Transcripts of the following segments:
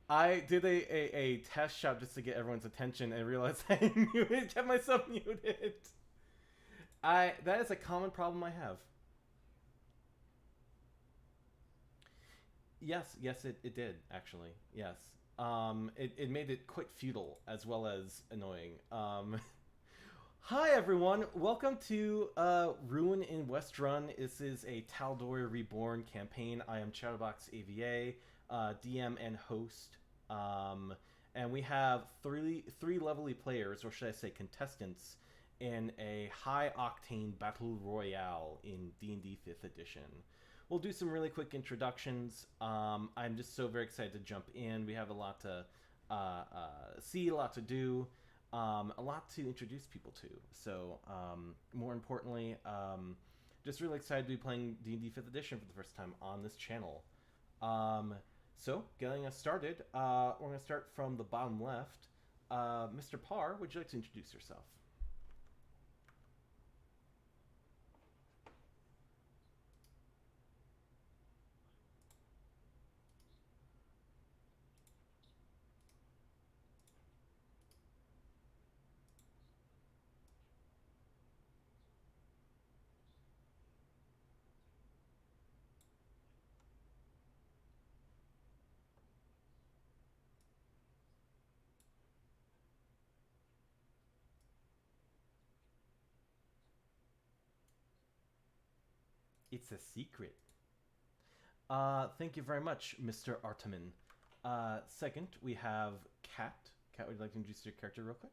I did a test shot just to get everyone's attention and realized I kept myself muted. That is a common problem I have. Yes, it did actually. Yes. It made it quite futile as well as annoying. Hi everyone, welcome to Ruin in Westruun. This is a Tal'dorei Reborn campaign. I am Chatterbox AVA, DM and host. And we have three lovely players, or should I say contestants, in a high octane battle royale in D&D 5th edition. We'll do some really quick introductions. I'm just so very excited to jump in. We have a lot to see, a lot to do, a lot to introduce people to. So, more importantly, just really excited to be playing D&D 5th edition for the first time on this channel. So, getting us started, we're going to start from the bottom left. Mr. Parr, would you like to introduce yourself? It's a secret. Thank you very much, Mr. Artamin. Second, we have Kat. Kat, would you like to introduce your character real quick?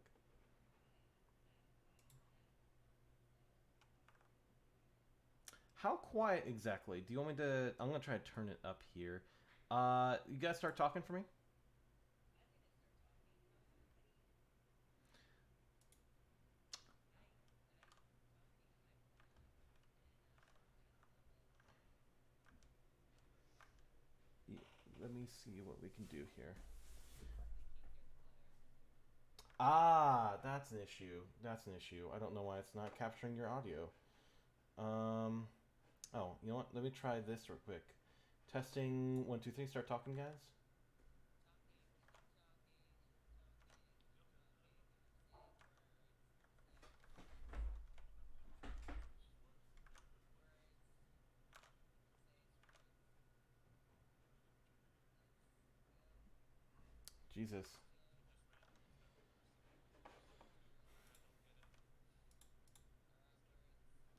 How quiet exactly? Do you want me to... I'm going to try to turn it up here. You guys start talking for me? Let me see what we can do here. Ah, that's an issue. That's an issue. I don't know why it's not capturing your audio. Oh, you know what? Let me try this real quick. Testing 1, 2, 3. Start talking, guys. Jesus.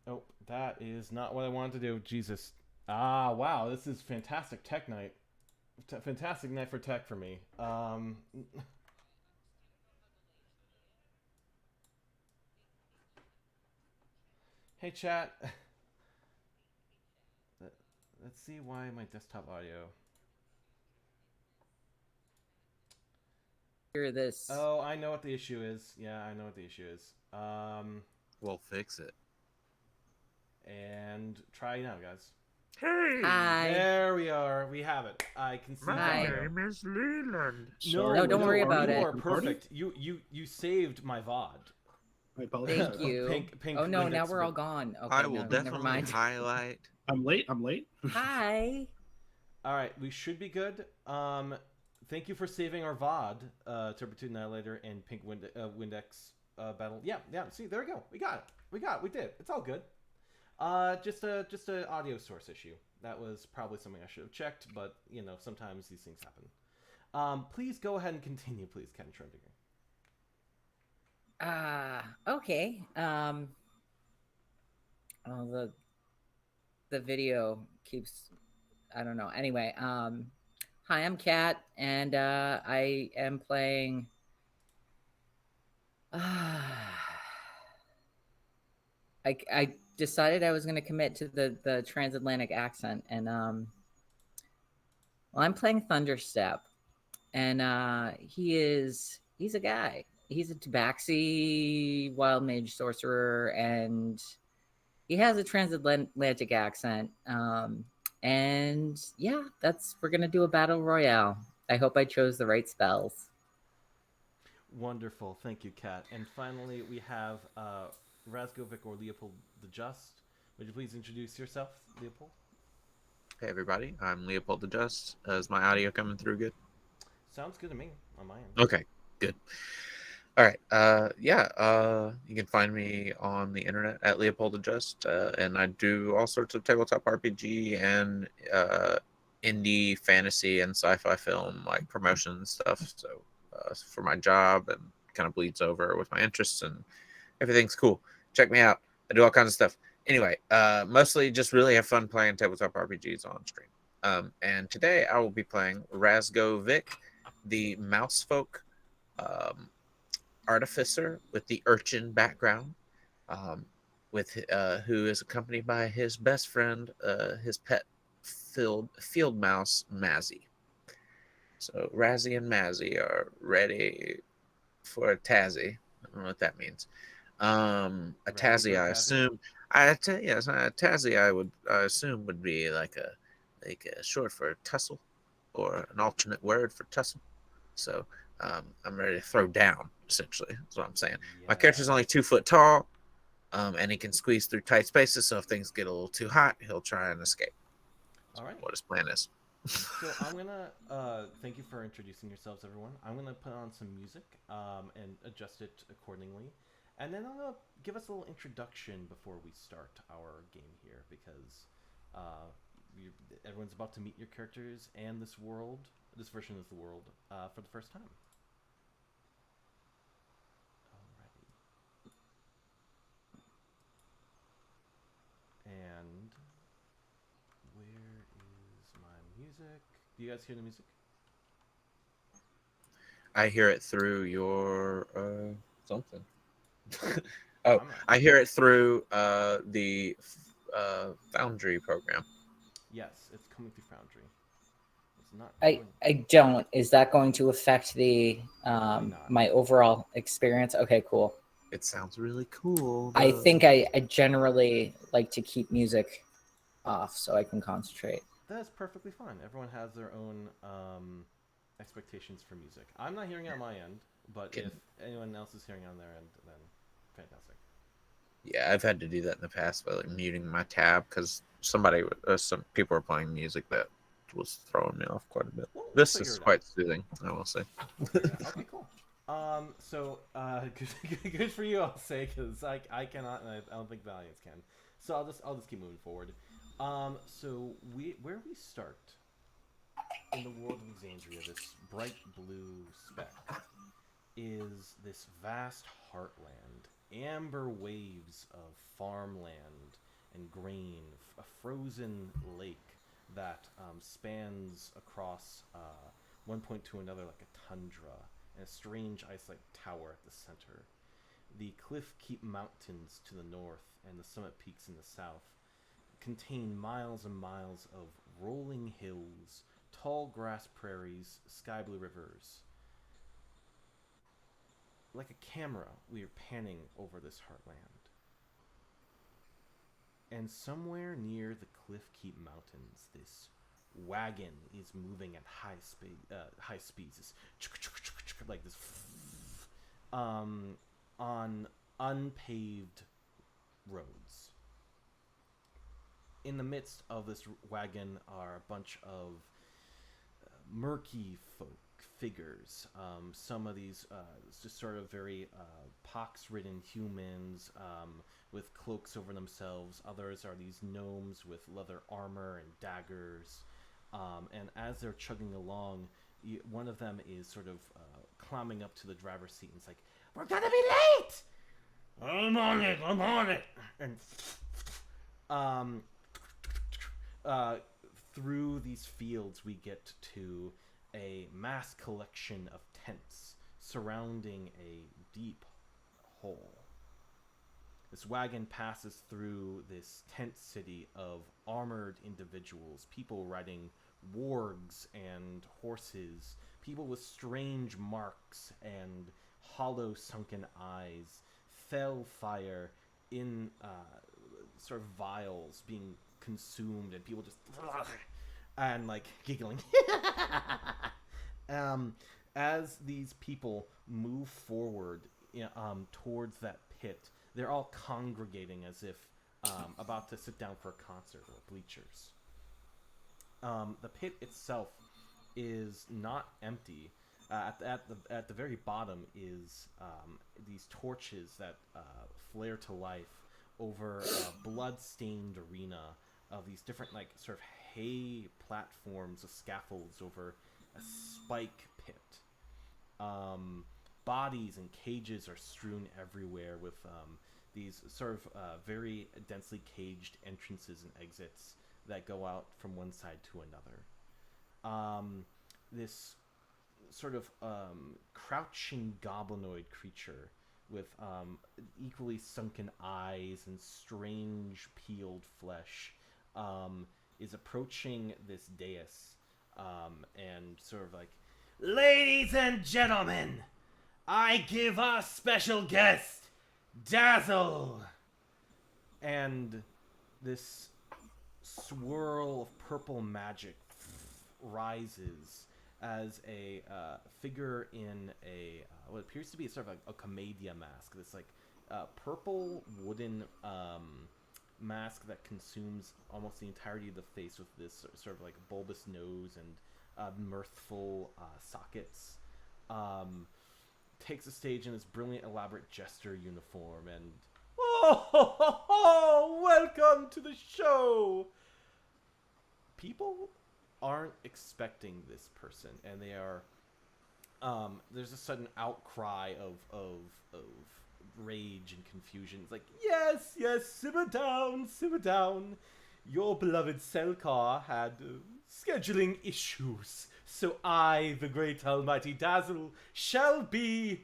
Oh, that is not what I wanted to do. Jesus. Ah, wow. This is fantastic tech night. Fantastic night for tech for me. Hey, chat. Let's see why my desktop audio. Hear this. Oh, I know what the issue is. Yeah, I know what the issue is. We'll fix it. And try now, guys. Hey! Hi. There we are. We have it. I can see the Hi. audio. name is Leland. No, don't worry about you it. are perfect. You saved my VOD. I apologize. Thank you. Pink oh no, now Windex we're all gone. Okay, I will no, never definitely mind. highlight. I'm late. Hi. All right, we should be good. Thank you for saving our VOD, Turpitude Annihilator and Pink Windex battle. Yeah. See, there we go. We got it. We did. It's all good. Just a audio source issue. That was probably something I should have checked, but you know, sometimes these things happen. Please go ahead and continue, please, Ken Schrodinger. Okay. Oh, the video keeps. I don't know. Anyway, hi, I'm Kat, and I am playing. I decided I was going to commit to the transatlantic accent, and well, I'm playing Thunderstep, and he's a guy. He's a Tabaxi wild mage sorcerer, and he has a transatlantic accent. And yeah, we're gonna do a battle royale. I hope I chose the right spells. Wonderful, thank you, Kat. And finally, we have Razz'go Vikk or Leopold the Just. Would you please introduce yourself, Leopold? Hey everybody, I'm Leopold the Just. Is my audio coming through good? Sounds good to me on my end. Okay, good. All right. You can find me on the internet at Leopold Adjust, and I do all sorts of tabletop RPG and indie fantasy and sci-fi film like promotion stuff. So for my job, and kind of bleeds over with my interests, and everything's cool. Check me out. I do all kinds of stuff. Anyway, mostly just really have fun playing tabletop RPGs on stream. And today I will be playing Razz'go Vikk, the mouse folk artificer with the urchin background, with who is accompanied by his best friend, his pet field mouse Mazzy. So Razzie and Mazzy are ready for a Tazzy. I don't know what that means. A Ready for Tazzy, I Tazzy? assume. Yes, a Tazzy, I assume would be like a short for tussle, or an alternate word for tussle. So I'm ready to throw down. Essentially, that's what I'm saying. My character's only 2 foot tall, and he can squeeze through tight spaces. So if things get a little too hot, he'll try and escape. All right. What his plan is. So I'm gonna thank you for introducing yourselves, everyone. I'm gonna put on some music and adjust it accordingly, and then I'm gonna give us a little introduction before we start our game here, because everyone's about to meet your characters and this world, this version of the world, for the first time. Alrighty. And where is my music? Do you guys hear the music? I hear it through your something. I hear it through the Foundry program. Yes, it's coming through Foundry. It's not. I don't. Is that going to affect the my overall experience? Okay, cool. It sounds really cool. I think I generally like to keep music off so I can concentrate. That's perfectly fine. Everyone has their own expectations for music. I'm not hearing it on my end, but if anyone else is hearing it on their end, then fantastic. Yeah, I've had to do that in the past by like muting my tab because some people were playing music that was throwing me off quite a bit. Well, this is quite soothing, I will say. Okay, cool. So good for you, I'll say, because I cannot, and I don't think the audience can. So I'll just keep moving forward. So where we start in the world of Exandria, this bright blue speck, is this vast heartland, amber waves of farmland and grain, a frozen lake that spans across one point to another like a tundra, and a strange ice-like tower at the center. The Cliff Keep Mountains to the north and the summit peaks in the south contain miles and miles of rolling hills, tall grass prairies, sky blue rivers. Like a camera, we are panning over this heartland. And somewhere near the Cliff Keep Mountains, this wagon is moving at high speeds, this like this, on unpaved roads. In the midst of this wagon are a bunch of murky figures. Some of these just sort of very pox-ridden humans with cloaks over themselves. Others are these gnomes with leather armor and daggers. And as they're chugging along, one of them is sort of climbing up to the driver's seat and it's like, "We're gonna be late! I'm on it! And through these fields we get to a mass collection of tents surrounding a deep hole. This wagon passes through this tent city of armored individuals, people riding wargs and horses, people with strange marks and hollow sunken eyes, fell fire in sort of vials being consumed, and people just and like giggling. As these people move forward towards that pit, they're all congregating as if about to sit down for a concert or bleachers. The pit itself is not empty. At the very bottom is these torches that flare to life over a blood-stained arena of these different like sort of hay platforms of scaffolds over a spike pit. Bodies and cages are strewn everywhere with these sort of very densely caged entrances and exits that go out from one side to another. This sort of crouching goblinoid creature with equally sunken eyes and strange peeled flesh is approaching this dais and sort of like, ladies and gentlemen, I give our special guest, Dazzle! And this swirl of purple magic rises as a figure in a what appears to be sort of a commedia mask. This like purple wooden mask that consumes almost the entirety of the face with this sort of like bulbous nose and mirthful sockets. Takes the stage in this brilliant, elaborate jester uniform and welcome to the show. People aren't expecting this person, and they are there's a sudden outcry of rage and confusion. It's like, yes, simmer down. Your beloved Selkar had scheduling issues, so I, the great almighty Dazzle, shall be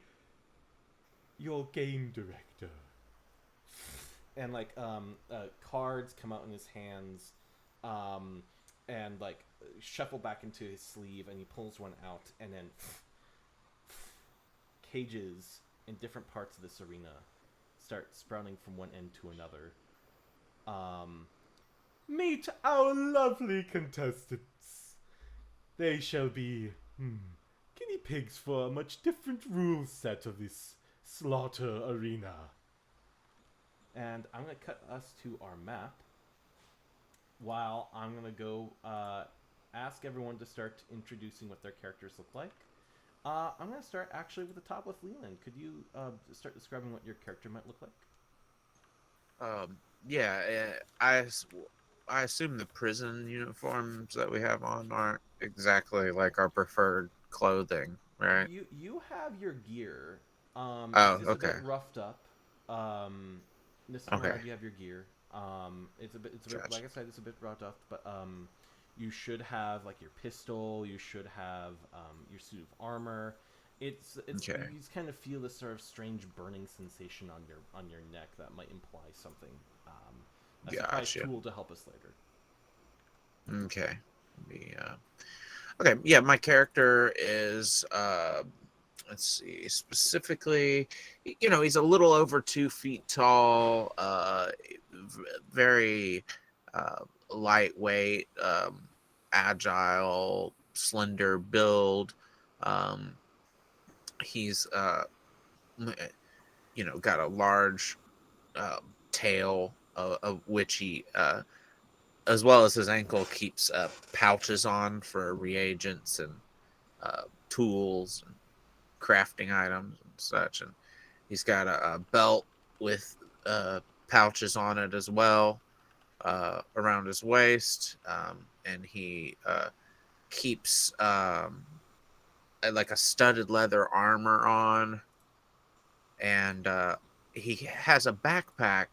your game director. And like cards come out in his hands and like shuffle back into his sleeve, and he pulls one out, and then cages in different parts of this arena start sprouting from one end to another. Meet our lovely contestants. They shall be guinea pigs for a much different rule set of this slaughter arena. And I'm going to cut us to our map while I'm going to go ask everyone to start introducing what their characters look like. I'm going to start actually with the top with Leland. Could you start describing what your character might look like? I assume the prison uniforms that we have on aren't exactly like our preferred clothing, right? You have your gear. It's okay. a bit roughed up. This time around you have your gear. It's a bit Gotcha. like I said, it's a bit roughed up, but you should have like your pistol. You should have your suit of armor. It's Okay. You just kind of feel this sort of strange burning sensation on your neck that might imply something. A surprise tool to help us later. Okay. Okay. Yeah, my character is let's see, specifically, he's a little over 2 feet tall, very lightweight, agile, slender build. He's got a large tail, of which he as well as his ankle keeps pouches on for reagents and tools and crafting items and such. And he's got a belt with pouches on it as well around his waist, and he keeps like a studded leather armor on, and he has a backpack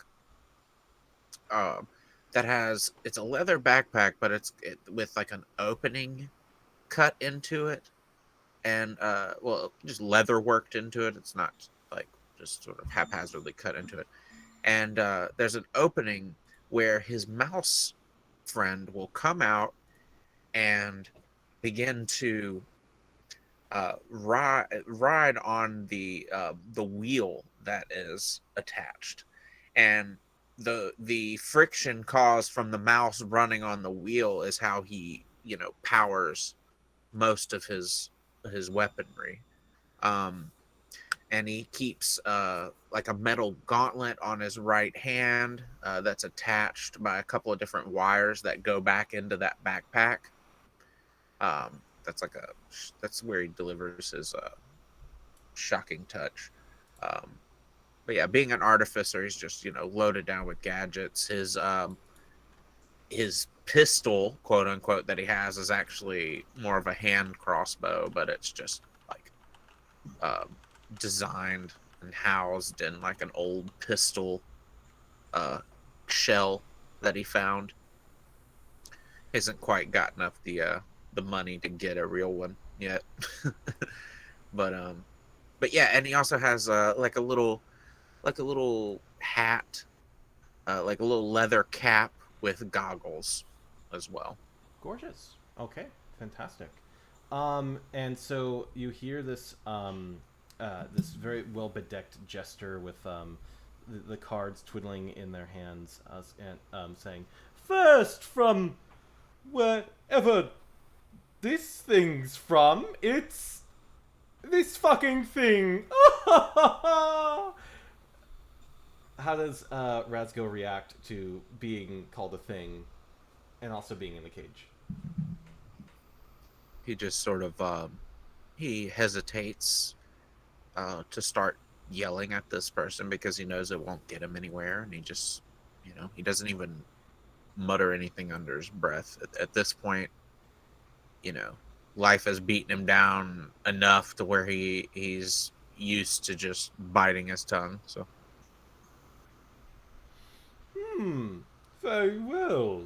it's a leather backpack, but it's with like an opening cut into it, and just leather worked into it. It's not like just sort of haphazardly cut into it. And there's an opening where his mouse friend will come out and begin to ride on the wheel that is attached, and the friction caused from the mouse running on the wheel is how he powers most of his weaponry. And he keeps like a metal gauntlet on his right hand that's attached by a couple of different wires that go back into that backpack. that's where he delivers his shocking touch. But yeah, being an artificer, he's just loaded down with gadgets. His pistol, quote unquote, that he has is actually more of a hand crossbow, but it's just like designed and housed in like an old pistol shell that he found. Hasn't quite gotten up the money to get a real one yet. but yeah, and he also has like a little hat, like a little leather cap with goggles as well. Gorgeous. Okay, fantastic. And so you hear this this very well bedecked jester with the cards twiddling in their hands, and saying, "First, from wherever this thing's from, it's this fucking thing." How does Razz'go react to being called a thing and also being in the cage? He just sort of he hesitates to start yelling at this person because he knows it won't get him anywhere, and he just he doesn't even mutter anything under his breath at this point. Life has beaten him down enough to where he's used to just biting his tongue. So Very well.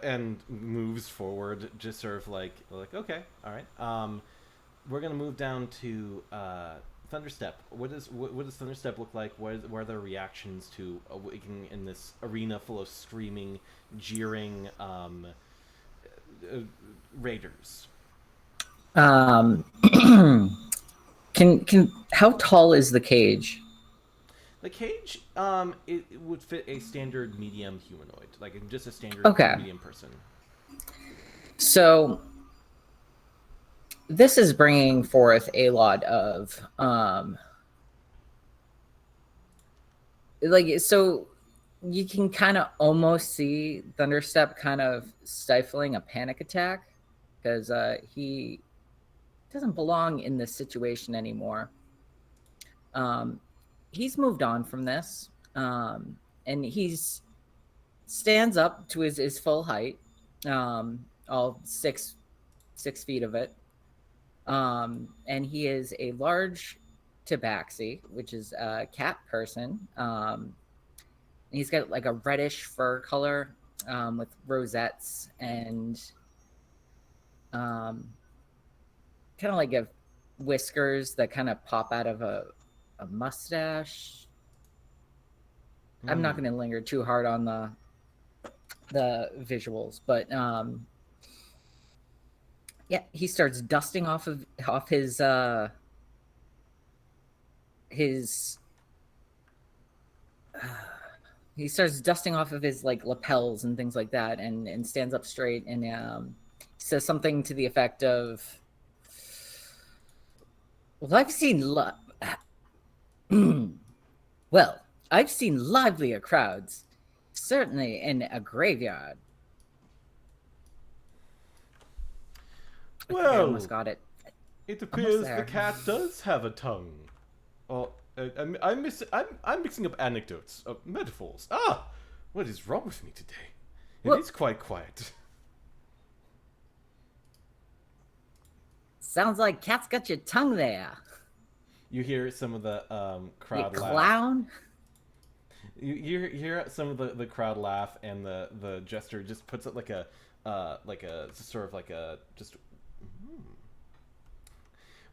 And moves forward, just sort of like okay, all right. We're gonna move down to Thunderstep. What does Thunderstep look like? What are their reactions to awakening in this arena full of screaming, jeering raiders? Can how tall is the cage? The cage, it would fit a standard medium humanoid, like just a standard medium person. So this is bringing forth a lot of so you can kind of almost see Thunderstep kind of stifling a panic attack because he doesn't belong in this situation anymore. He's moved on from this, and he's stands up to his full height, all 6 feet of it, and he is a large tabaxi, which is a cat person. He's got like a reddish fur color with rosettes and kind of like a whiskers that kind of pop out of a mustache. I'm not going to linger too hard on the visuals, but yeah, he starts dusting off his he starts dusting off of his like lapels and things like that, and stands up straight and says something to the effect of, "Well, I've seen livelier crowds, certainly in a graveyard." Well, I almost got it. It appears the cat does have a tongue. Oh, I'm mixing up anecdotes, metaphors. What is wrong with me today? It is quite quiet. Sounds like cat's got your tongue there. You hear some of the crowd laugh. Clown. You hear some of the crowd laugh, and the jester just puts it like a sort of like a just.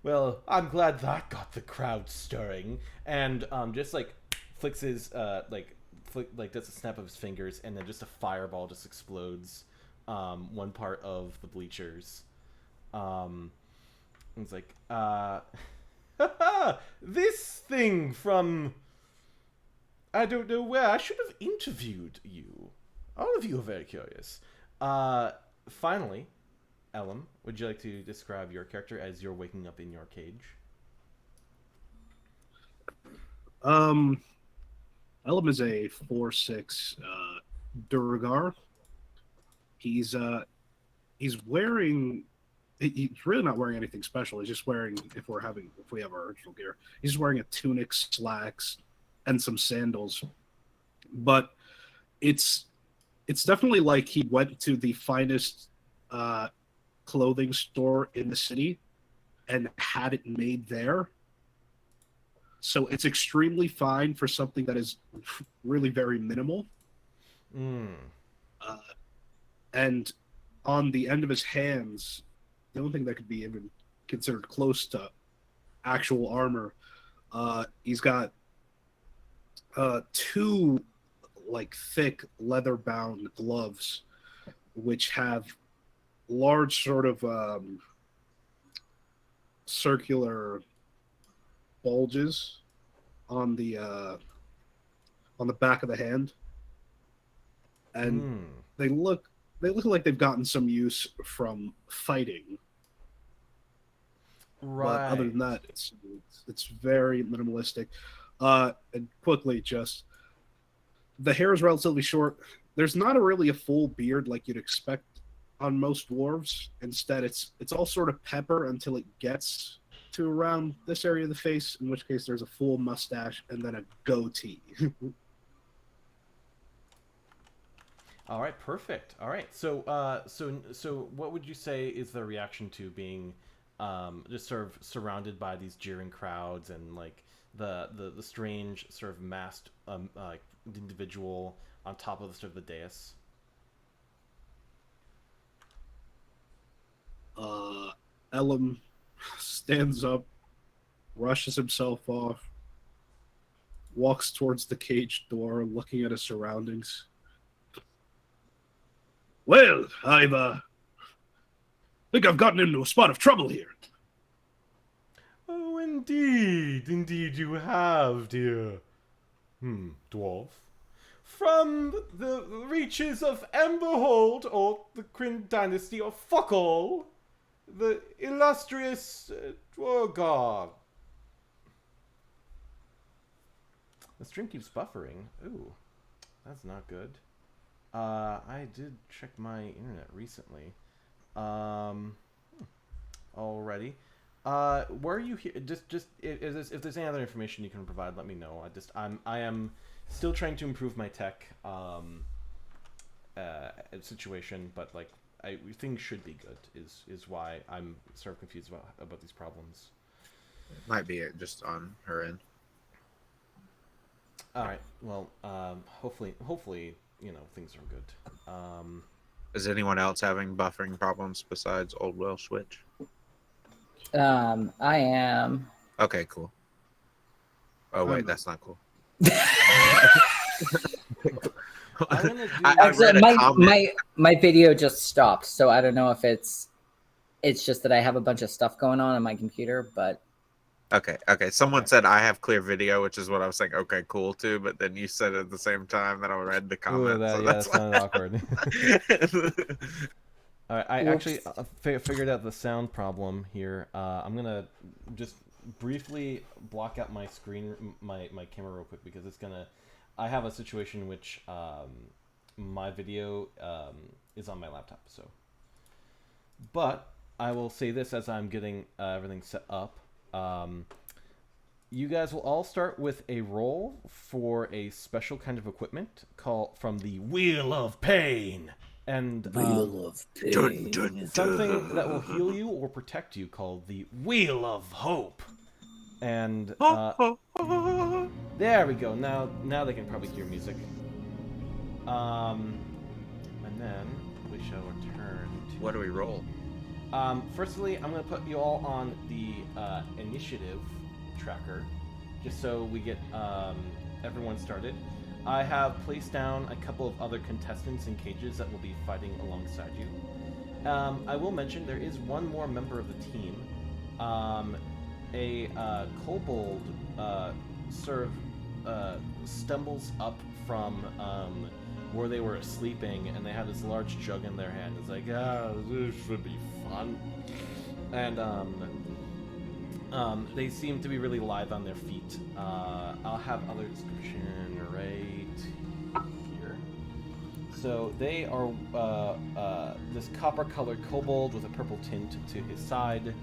Well, I'm glad that got the crowd stirring, and just like flicks his does a snap of his fingers, and then just a fireball just explodes one part of the bleachers. It's like this thing from I don't know where. I should have interviewed you. All of you are very curious. Finally, Ellum, would you like to describe your character as you're waking up in your cage? Ellum is a 4/6 Durgar. He's wearing he's really not wearing anything special. He's just wearing, if we have our original gear, he's just wearing a tunic, slacks, and some sandals. But it's definitely like he went to the finest clothing store in the city and had it made there. So it's extremely fine for something that is really very minimal. And on the end of his hands, the only thing that could be even considered close to actual armor, he's got two like thick leather-bound gloves, which have large sort of circular bulges on the back of the hand, and they look like they've gotten some use from fighting. Right. But other than that, it's very minimalistic. And quickly, just the hair is relatively short. There's not really a full beard like you'd expect on most dwarves. Instead, it's all sort of pepper until it gets to around this area of the face, in which case there's a full mustache and then a goatee. All right, perfect. All right, so what would you say is the reaction to being just sort of surrounded by these jeering crowds and like the strange sort of masked like individual on top of the sort of the dais? Ellum stands up, rushes himself off, walks towards the cage door, looking at his surroundings. Well, I think I've gotten into a spot of trouble here. Oh, indeed you have, dear. Dwarf. From the reaches of Emberhold, or the Kryn Dynasty, or fuck all, the illustrious Dwargar. The stream keeps buffering. Ooh, that's not good. I did check my internet recently. Already. Where are you here? Just if there's any other information you can provide, let me know. I am still trying to improve my tech situation, but like things should be good. Is why I'm sort of confused about these problems. Might be it just on her end. All right. Well, hopefully, things are good. Is anyone else having buffering problems besides Old Welsh Witch? I am. Okay, cool. Oh wait, that's not cool. Actually, my video just stopped, so I don't know if it's just that I have a bunch of stuff going on my computer, but Okay. Someone said I have clear video, which is what I was saying. Okay, cool too. But then you said it at the same time that I read the comment. Ooh, that sounded awkward. All right, I actually figured out the sound problem here. I'm gonna just briefly block out my screen, my camera real quick because I have a situation in which my video is on my laptop. So, but I will say this as I'm getting everything set up. You guys will all start with a roll for a special kind of equipment called from the Wheel of Pain. And Wheel of Pain. Something that will heal you or protect you called the Wheel of Hope. And there we go. Now they can probably hear music. And then we shall return to... What do we roll? Firstly, I'm going to put you all on the initiative tracker, just so we get everyone started. I have placed down a couple of other contestants in cages that will be fighting alongside you. I will mention there is one more member of the team. A kobold stumbles up from where they were sleeping, and they had this large jug in their hand. It's like, this should be fun. And they seem to be really lithe on their feet. I'll have other description right here. So they are this copper-colored kobold with a purple tint to his side.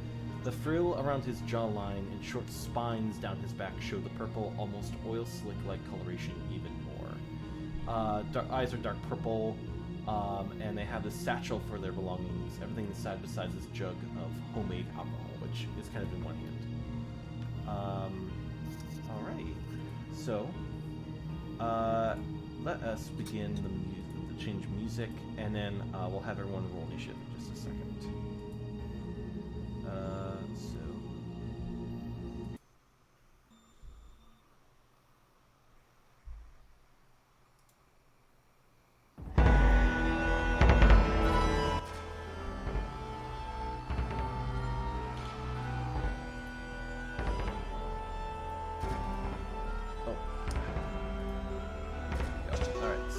The frill around his jawline and short spines down his back show the purple, almost oil slick-like coloration even more. Eyes are dark purple, and they have this satchel for their belongings. Everything inside besides this jug of homemade alcohol, which is kind of in one hand. Alrighty. So, let us begin the change music, and then we'll have everyone roll initiative in just a second.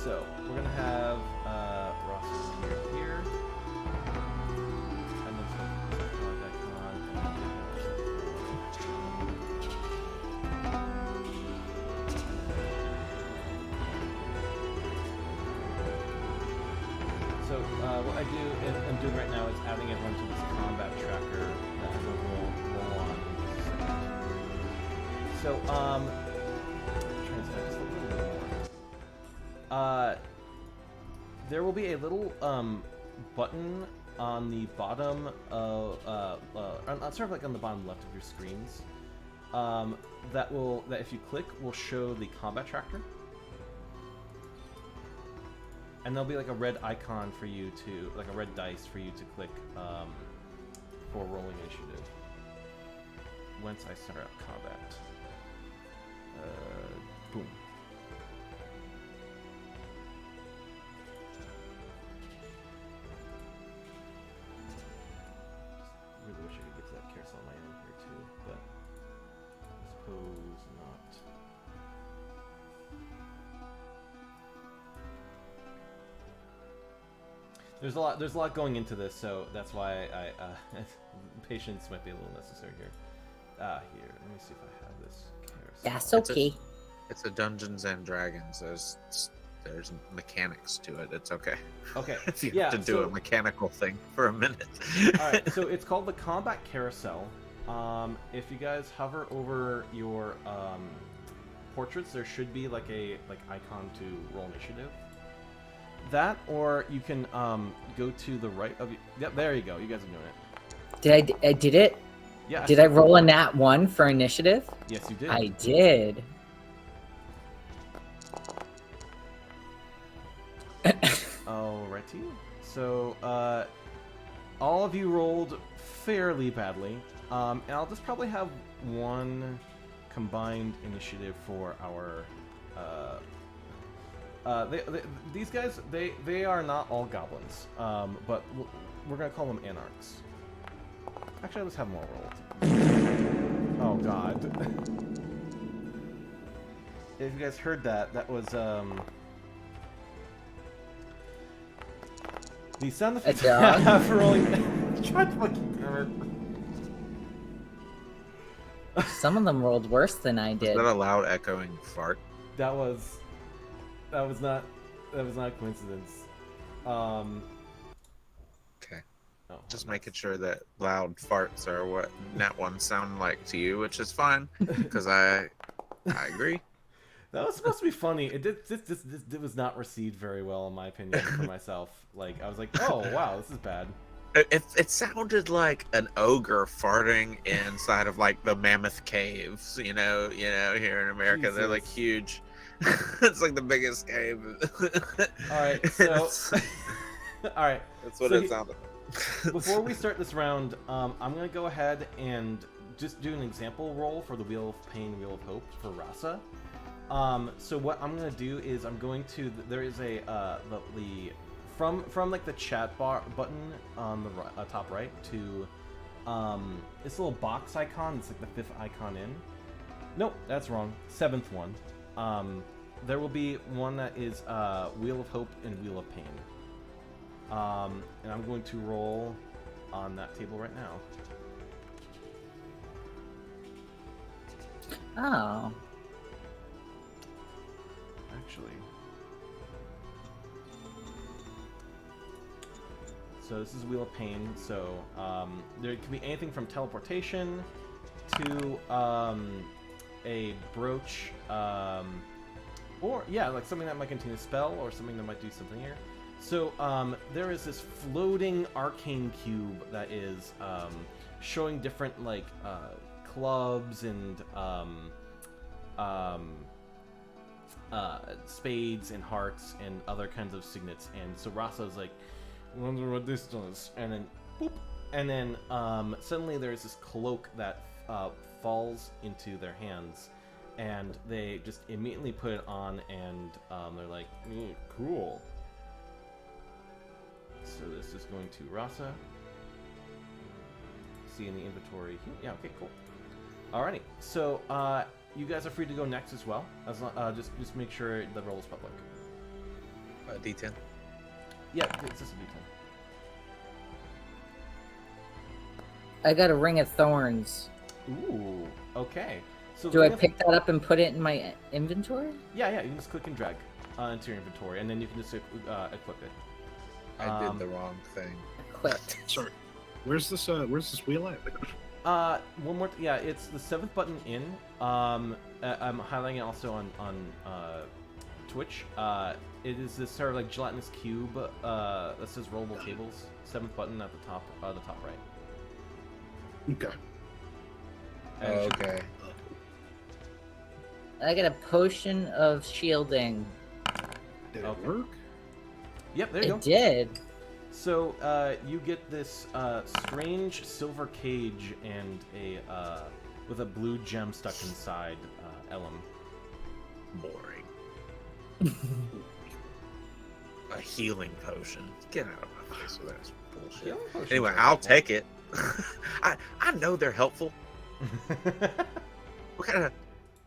So we're gonna have Ross here, and then so what I am doing right now is adding everyone to this combat tracker that we'll roll on. So transfer just a little bit more. There will be a little button on the bottom of sort of like on the bottom left of your screens that if you click will show the combat tracker, and there'll be like a red icon for you to like a red dice for you to click for rolling initiative once I start up combat. Boom. Really wish I could get to that carousel on my own here too, but I suppose not. There's a lot going into this, so that's why patience might be a little necessary here. Here, let me see if I have this carousel. That's okay. It's a Dungeons and Dragons. There's mechanics to it. It's okay. Okay. You have to do a mechanical thing for a minute. All right. So it's called the Combat Carousel. If you guys hover over your portraits, there should be like a icon to roll initiative. That, or you can go to the right of you. Yep, there you go. You guys are doing it. I did it? Yeah. Did I roll a nat 1 for initiative? Yes, you did. I did. Alrighty. So, all of you rolled fairly badly. And I'll just probably have one combined initiative for our. These guys, they are not all goblins, but we're gonna call them anarchs. Actually, let's have them all rolled. Oh God! If you guys heard that, that was the sound effects for rolling. Try to fucking. Some of them rolled worse than I did. Is that a loud echoing fart? That was not a coincidence. Okay. Oh, Just making sure that loud farts are what nat ones sound like to you, which is fine, because I agree. That was supposed to be funny. It did. This was not received very well, in my opinion, for myself. Like I was like, oh wow, this is bad. It sounded like an ogre farting inside of like the Mammoth Caves, you know, here in America. Jesus. They're like huge. It's like the biggest cave. All right, so all right. That's what So it sounded like. Before we start this round, I'm gonna go ahead and just do an example roll for the Wheel of Pain, Wheel of Hope for Raza. So what I'm gonna do is I'm going to there is a from like the chat bar button on the top right to this little box icon. It's like the 5th icon in. Nope, that's wrong. 7th one. There will be one that is Wheel of Hope and Wheel of Pain. And I'm going to roll on that table right now. Oh. Actually. So this is Wheel of Pain. So there could be anything from teleportation to a brooch, or yeah, like something that might contain a spell or something that might do something here. So there is this floating arcane cube that is showing different like clubs and spades and hearts and other kinds of signets. And so Raza's like, I wonder what this does. And then boop. And then suddenly there's this cloak that falls into their hands, and they just immediately put it on, and they're like, cool. So this is going to Raza. See in the inventory. Yeah, okay, cool. Alrighty, so you guys are free to go next as well. As just make sure the roll is public. D10. Yeah, it's just a D10. I got a Ring of Thorns. Ooh, okay. So Do I pick that up and put it in my inventory? Yeah, you can just click and drag into your inventory, and then you can just equip it. I did the wrong thing. Equipped. Sorry. Where's this wheel at? One more. Yeah, it's the 7th button in. I'm highlighting it also on Twitch. It is this sort of like gelatinous cube that says rollable cables. 7th button at the top right. Okay. And Okay. I got a potion of shielding. Did Okay. it work? Yep, there you go. It did. So you get this strange silver cage and a with a blue gem stuck inside Ellum. Boring. A healing potion. Get out of my face with that bullshit. Healing potions Anyway, are I'll helpful. take it. I know they're helpful. What kind of?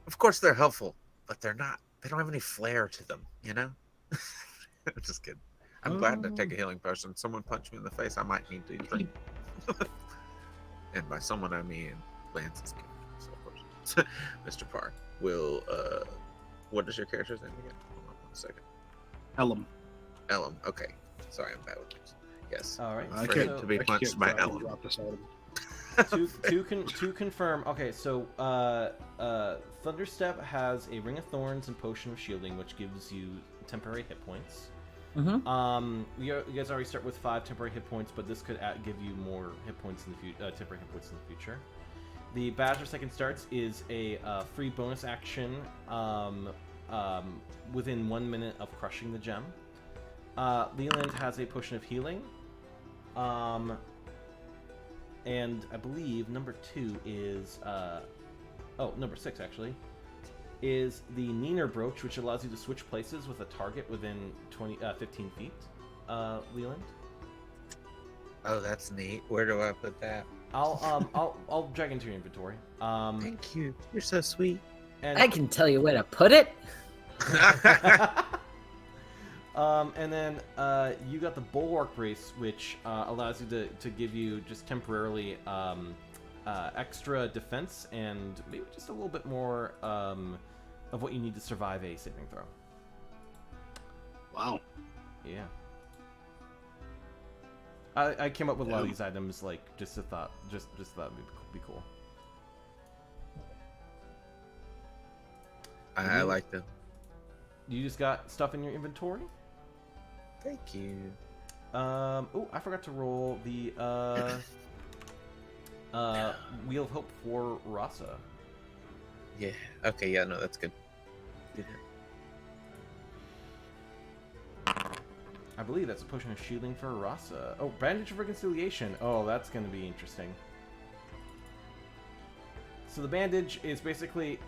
Of course they're helpful, but they're not. They don't have any flair to them, you know. I'm just kidding. I'm glad to take a healing potion. Someone punched me in the face. I might need to drink. And by someone I mean Lance's character. So of course, Mr. Parr will. What is your character's name again? Hold on 1 second. Ellum. Ellum. Okay. Sorry, I'm bad with names. Yes. All right. I Afraid can't to be punched by Ellum. Drop this item. to confirm. Okay, so Thunderstep has a Ring of Thorns and Potion of Shielding, which gives you temporary hit points. Mm-hmm. You guys already start with 5 temporary hit points, but this could give you more hit points in the future. Temporary hit points in the future. The Badge of Second Starts is a free bonus action within 1 minute of crushing the gem. Leland has a Potion of Healing. And I believe number 2 is number 6 actually is the Neener brooch, which allows you to switch places with a target within 15 feet. Leland, Oh, that's neat. Where do I put that? I'll drag into your inventory. Thank you. You're so sweet. And I can tell you where to put it. and then you got the Bulwark Brace, which allows you to give you just temporarily extra defense and maybe just a little bit more of what you need to survive a saving throw. Wow. Yeah. I came up with a lot of these items like just thought it'd be cool. I like them. You just got stuff in your inventory? Thank you. Oh, I forgot to roll the Wheel of Hope for Raza. Yeah. Okay. Yeah. No, that's good. I believe that's a Potion of Shielding for Raza. Oh, Bandage of Reconciliation. Oh, that's going to be interesting. So the bandage is basically,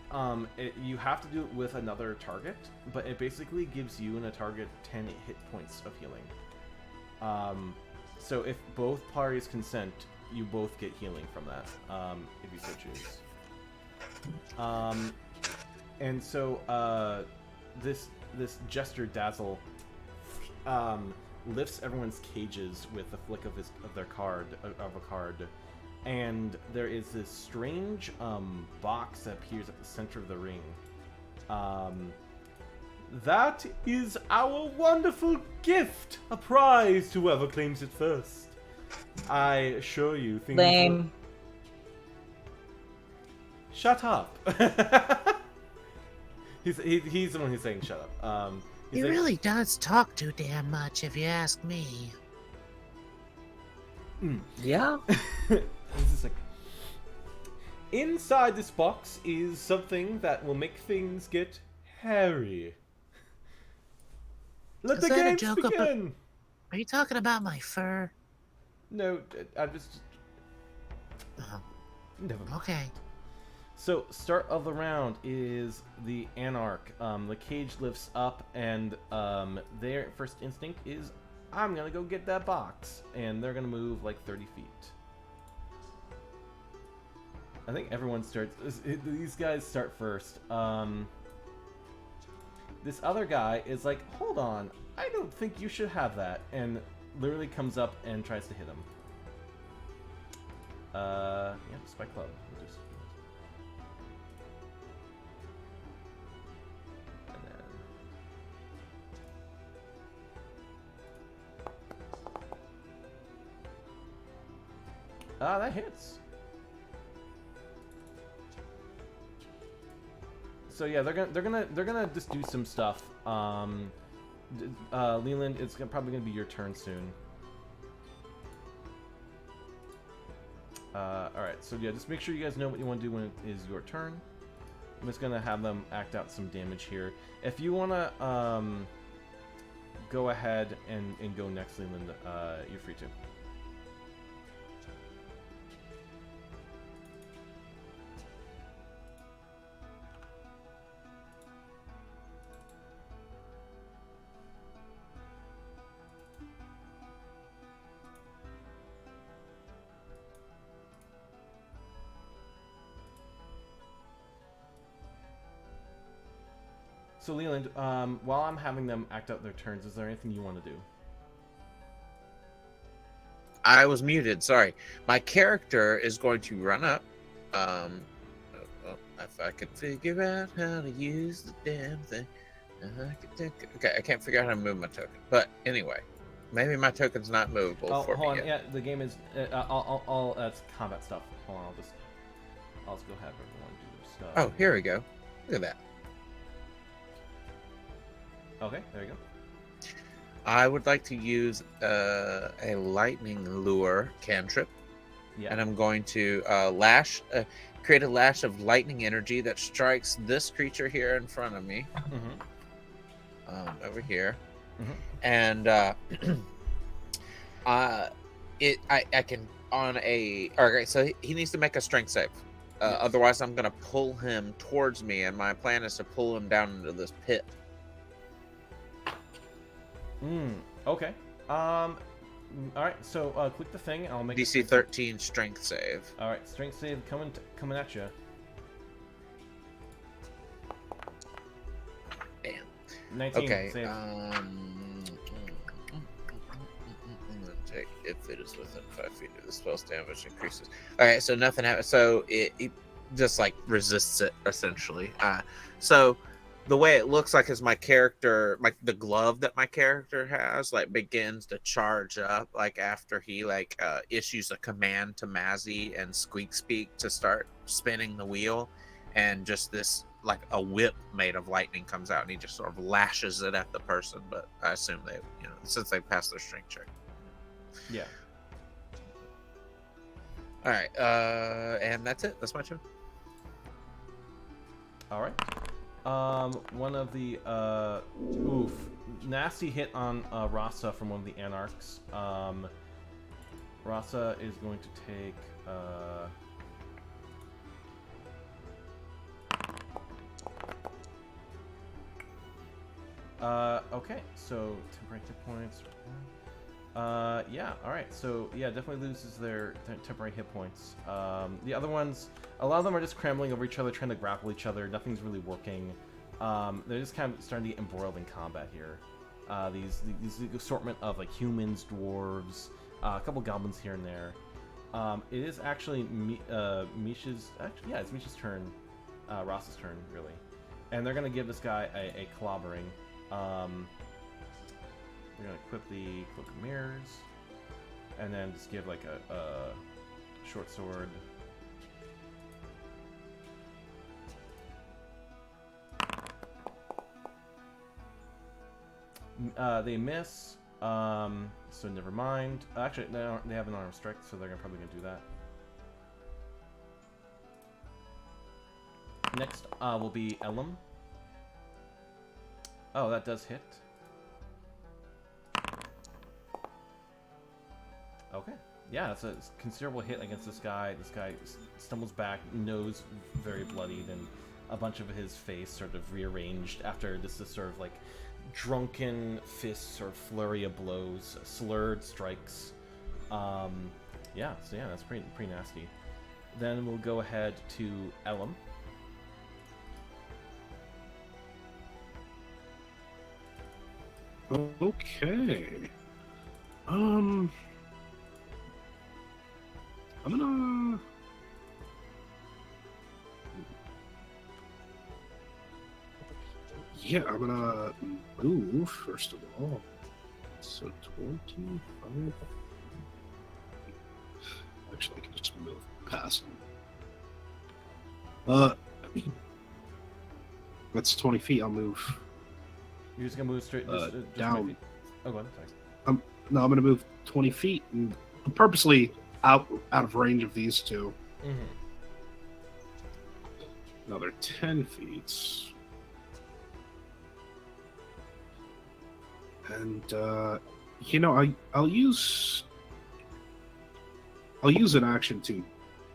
you have to do it with another target, but it basically gives you and a target 10 hit points of healing. So if both parties consent, you both get healing from that, if you so choose. And so this Jester Dazzle lifts everyone's cages with the flick of a card, and there is this strange box that appears at the center of the ring. That is our wonderful gift. A prize to whoever claims it first. I assure you, things will- Lame. Shut up. he's the one who's saying shut up. He saying, really does talk too damn much, if you ask me. Yeah. He's just like, inside this box is something that will make things get hairy. Let Is the that a games joke begin. Are you talking about my fur? No, I'm just. Oh, Never mind. okay. So, start of the round is the Anarch. The cage lifts up, and their first instinct is, I'm gonna go get that box. And they're gonna move like 30 feet. I think everyone starts. These guys start first. This other guy is like, hold on, I don't think you should have that. And literally comes up and tries to hit him. Yeah, Spike Club. We'll just... And then... that hits. So yeah, they're gonna just do some stuff. Leland, it's probably gonna be your turn soon. Alright, so yeah, just make sure you guys know what you want to do when it is your turn. I'm just gonna have them act out some damage here. If you wanna go ahead and go next, Leland, you're free to. So Leland, while I'm having them act out their turns, is there anything you want to do? I was muted. Sorry. My character is going to run up. If I could figure out how to use the damn thing. Okay, I can't figure out how to move my token. But anyway, maybe my token's not movable for hold me on. yet. Yeah, the game is. I'll that's combat stuff. Hold on. I'll just go have everyone do their stuff. Oh, here we go. Look at that. Okay, there you go. I would like to use a lightning lure cantrip. Yeah. And I'm going to create a lash of lightning energy that strikes this creature here in front of me. Mm-hmm. Over here. Mm-hmm. And I can on a. Okay, so he needs to make a strength save. Yes. Otherwise, I'm going to pull him towards me, and my plan is to pull him down into this pit. Okay. All right. So click the thing. And I'll make DC 13 strength save. All right. Strength save coming at you. Damn. 19. Okay. Save. Check if it is within 5 feet of the spell's damage increases. All right. So nothing happens. So it just like resists it essentially. So. The way it looks like is my character, like the glove that my character has, like begins to charge up, like after he issues a command to Mazzy and Squeak Speak to start spinning the wheel, and just this like a whip made of lightning comes out, and he just sort of lashes it at the person. But I assume they, since they passed their strength check. Yeah. All right, and that's it. That's my turn. All right. One of the nasty hit on Raza from one of the Anarchs. Raza is going to take okay, so temporary hit points. Yeah, alright, so yeah, definitely loses their temporary hit points. The other ones, a lot of them are just scrambling over each other, trying to grapple each other. Nothing's really working. They're just kind of starting to get embroiled in combat here. These assortment of like humans, dwarves, a couple goblins here and there. It is actually Misha's. Actually, yeah, it's Misha's turn. Ross's turn, really. and they're gonna give this guy a clobbering. They're gonna equip the Cloak of Mirrors, and then just give like a short sword. They miss, so never mind. Actually, they have an arm strike, so they're probably gonna do that. Next will be Ellum. Oh, that does hit. Okay. Yeah, it's a considerable hit against this guy. This guy stumbles back, nose very bloodied, and a bunch of his face sort of rearranged after this is sort of like drunken fists or flurry of blows, slurred strikes. Yeah, so yeah, that's pretty nasty. Then we'll go ahead to Ellum. Okay. I'm gonna. Yeah, I'm gonna move first of all. So 25. Actually, I can just move past him. That's 20 feet. I'll move. You're just gonna move straight just down. maybe. Oh, go on. Sorry. No, I'm gonna move 20 feet and purposely out of range of these two. Mm-hmm. Another 10 feet. And I'll use an action to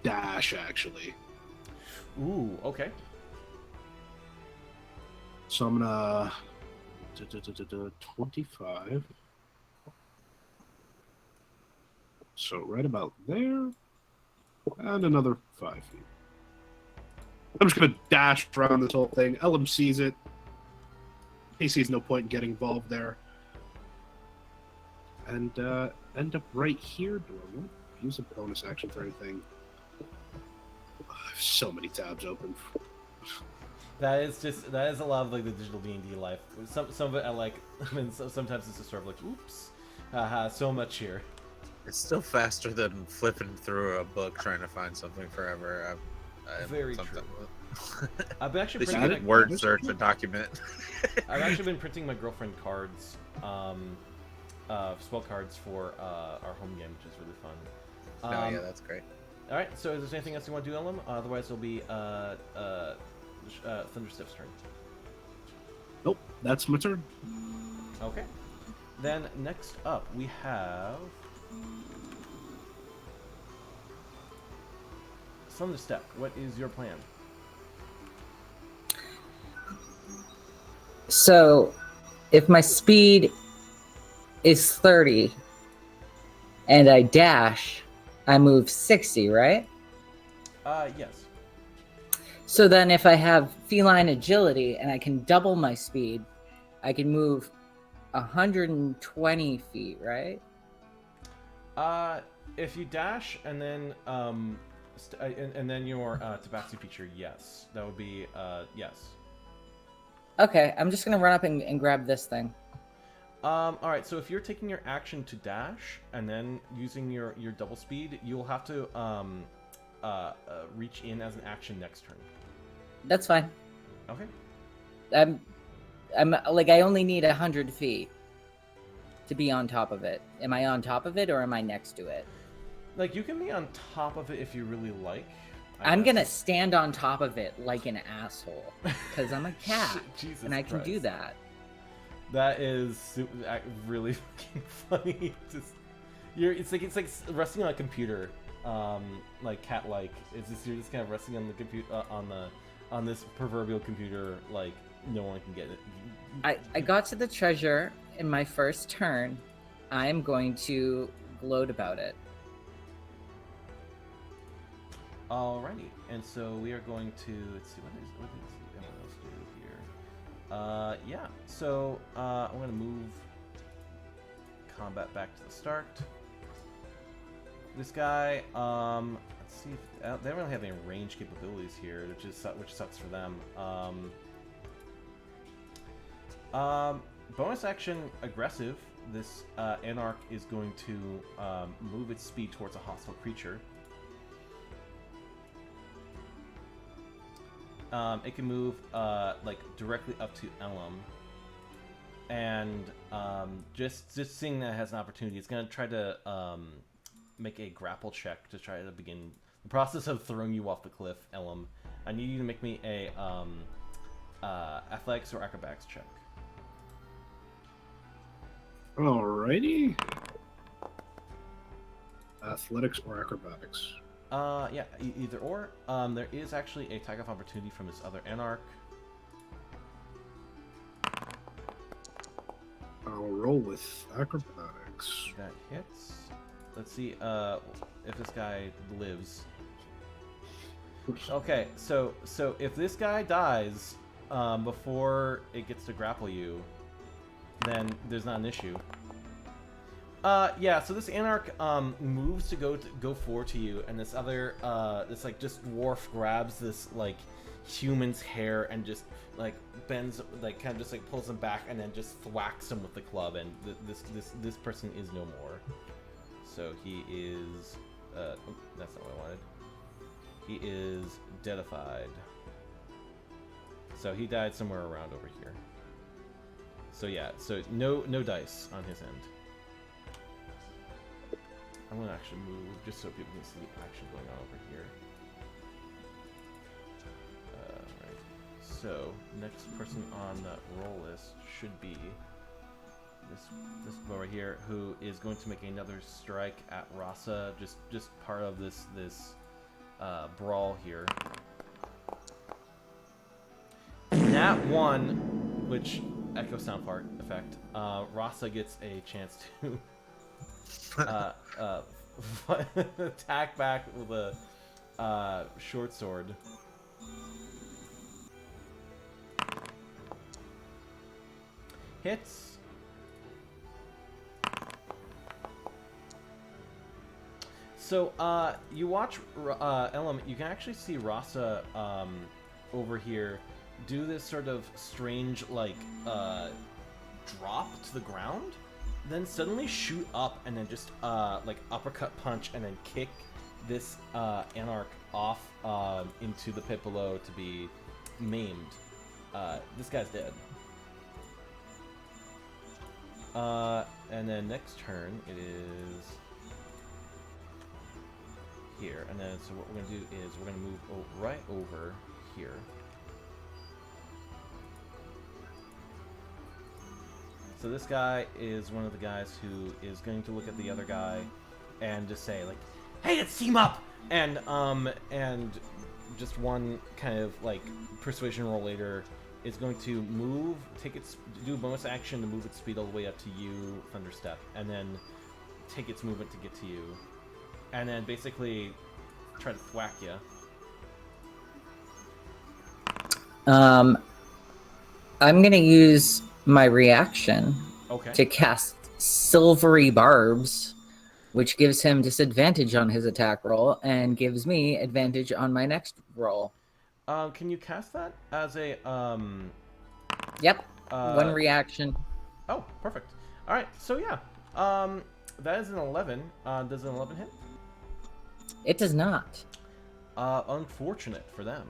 dash actually. Ooh, okay. So I'm gonna 25. So right about there, and another 5 feet. I'm just gonna dash around this whole thing. Ellum sees it. He sees no point in getting involved there. And end up right here. Do I want to use a bonus action for anything? I have so many tabs open. That is a lot of like the digital D&D life. Some of it I like. I mean, sometimes it's just sort of like, oops, so much here. It's still faster than flipping through a book trying to find something forever. Very true. I've been actually They printing should word search a document. I've actually been printing my girlfriend cards, spell cards for our home game, which is really fun. Oh yeah, that's great. All right, so is there anything else you want to do, Ellum? Otherwise, it'll be Thunderstep's turn. Nope, that's my turn. Okay. Then next up we have Thunderstep. What is your plan? So, if my speed is 30 and I dash, I move 60, right? Yes. So then if I have feline agility and I can double my speed, I can move 120 feet, right? If you dash and then and then your tabaxi feature, yes, that would be yes. Okay, I'm just gonna run up and grab this thing. All right. So if you're taking your action to dash and then using your double speed, you'll have to reach in as an action next turn. That's fine. Okay. I'm like, I only need 100 feet to be on top of it. Am I on top of it or am I next to it? Like, you can be on top of it if you really like. I'm gonna stand on top of it like an asshole because I'm a cat Jesus and I can do Christ. that. That is really fucking funny. It's like resting on a computer, like cat-like. It's just you're just kind of resting on the computer on this proverbial computer, like no one can get it. I got to the treasure in my first turn. I'm going to gloat about it. Alrighty, and so we are going to let's see what does everyone else do here. Yeah. So I'm gonna move combat back to the start. This guy, let's see if they don't really have any range capabilities here, which sucks for them. Bonus action aggressive. This Anarch is going to move its speed towards a hostile creature. It can move like directly up to Ellum, and just seeing that it has an opportunity, it's gonna try to make a grapple check to try to begin the process of throwing you off the cliff, Ellum. I need you to make me a athletics or acrobatics check. Alrighty. Athletics or acrobatics? Yeah, either or. There is actually a attack of opportunity from this other Anarch. I'll roll with acrobatics. That hits. Let's see if this guy lives. Okay, so if this guy dies before it gets to grapple you, then there's not an issue. Yeah, so this Anarch moves to go forward to you, and this other this like just dwarf grabs this like human's hair and just like bends, like kind of just like pulls him back and then just thwacks him with the club, and this person is no more. So he is that's not what I wanted. He is deadified. So he died somewhere around over here. So yeah, so no dice on his end. I'm gonna actually move just so people can see the action going on over here. Right. So next person on the roll list should be this boy right here, who is going to make another strike at Raza, just part of this brawl here. That one, which echo sound part effect, Raza gets a chance to attack back with a short sword. Hits. So you watch Ellum. You can actually see Raza over here do this sort of strange like drop to the ground, then suddenly shoot up and then just like uppercut punch and then kick this Anarch off into the pit below to be maimed. This guy's dead. And then next turn it is here, and then so what we're gonna do is we're gonna move right over here. So this guy is one of the guys who is going to look at the other guy and just say like, "Hey, let's team up!" And just one kind of like persuasion roll later is going to move, do a bonus action to move its speed all the way up to you, Thunderstep, and then take its movement to get to you, and then basically try to thwack you. I'm gonna use my reaction to cast Silvery Barbs, which gives him disadvantage on his attack roll and gives me advantage on my next roll. Can you cast that as a Yep. One reaction. Oh, perfect. All right. So yeah, that is an 11. Does an 11 hit? It does not. Unfortunate for them.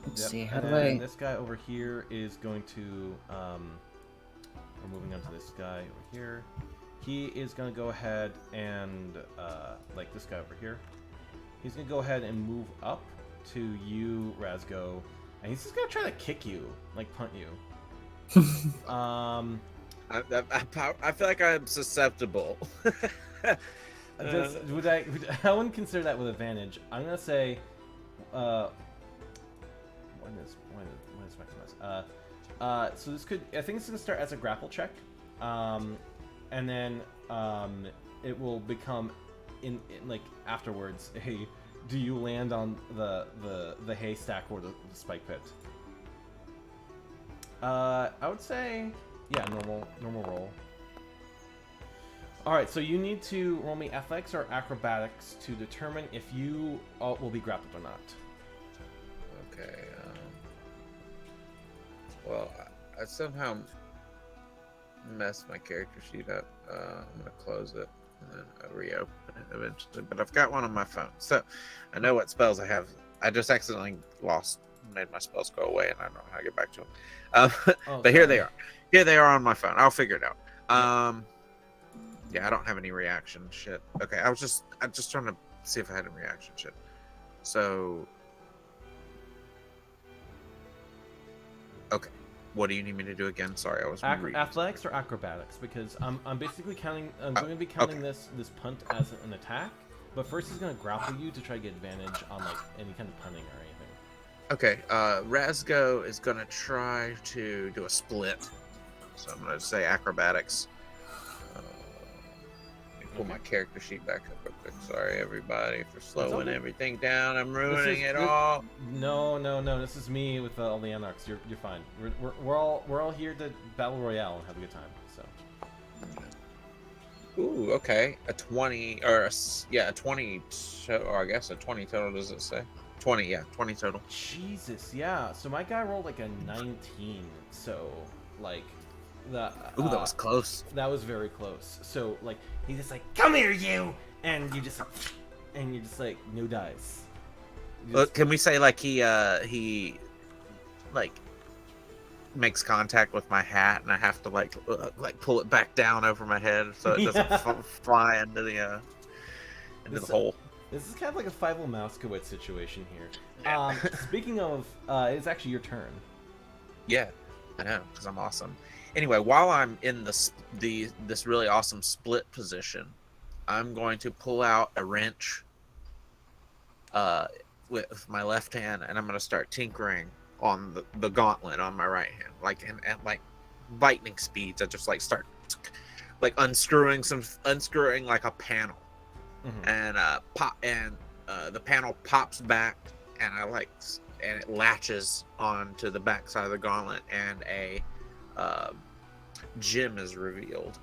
Let's see, how and do I... This guy over here is going to, we're moving on to this guy over here. He is going to go ahead and, like this guy over here, he's going to go ahead and move up to you, Razz'go, and he's just going to try to kick you, like punt you. I feel like I'm susceptible. Would I wouldn't consider that with advantage. I'm going to say, when is maximize? So this could, I think it's gonna start as a grapple check, and then it will become in like afterwards. Hey, do you land on the haystack or the spike pit? I would say yeah, normal roll. All right, so you need to roll me athletics or acrobatics to determine if you will be grappled or not. Okay. Well, I somehow messed my character sheet up. I'm gonna close it and then I'll reopen it eventually. But I've got one on my phone, so I know what spells I have. I just accidentally made my spells go away, and I don't know how to get back to them. But here they are. Here they are on my phone. I'll figure it out. Yeah, I don't have any reaction shit. Okay, I'm just trying to see if I had any reaction shit. So, okay. What do you need me to do again? Sorry, I was reading. Athletics or acrobatics? Because I'm basically counting. I'm going to be counting this punt as an attack. But first, he's going to grapple you to try to get advantage on like any kind of punning or anything. Okay. Razz'go is going to try to do a split. So I'm going to say acrobatics. Let me pull my character sheet back up real quick. Sorry, everybody, for slowing everything down. I'm ruining it all. No. This is me with all the anarchs. You're fine. We're all here to battle royale and have a good time. So. Ooh, okay. A 20 or a 20. Or I guess a 20 total. Does it say 20? Yeah, 20 total. Jesus, yeah. So my guy rolled like a 19. So like. Ooh, that was close. That was very close. So like he's just like, "Come here, you!" and you're just like, no dice. Look, can we say like he like makes contact with my hat, and I have to like pull it back down over my head so it doesn't fly into the hole. This is kind of like a Fievel Mouskowitz situation here. Speaking of, it's actually your turn. Yeah, I know, because I'm awesome. Anyway, while I'm in this really awesome split position, I'm going to pull out a wrench with my left hand, and I'm going to start tinkering on the gauntlet on my right hand, like at like lightning speeds. I just like start like unscrewing like a panel, and the panel pops back, and it latches onto the backside of the gauntlet, and a gem is revealed.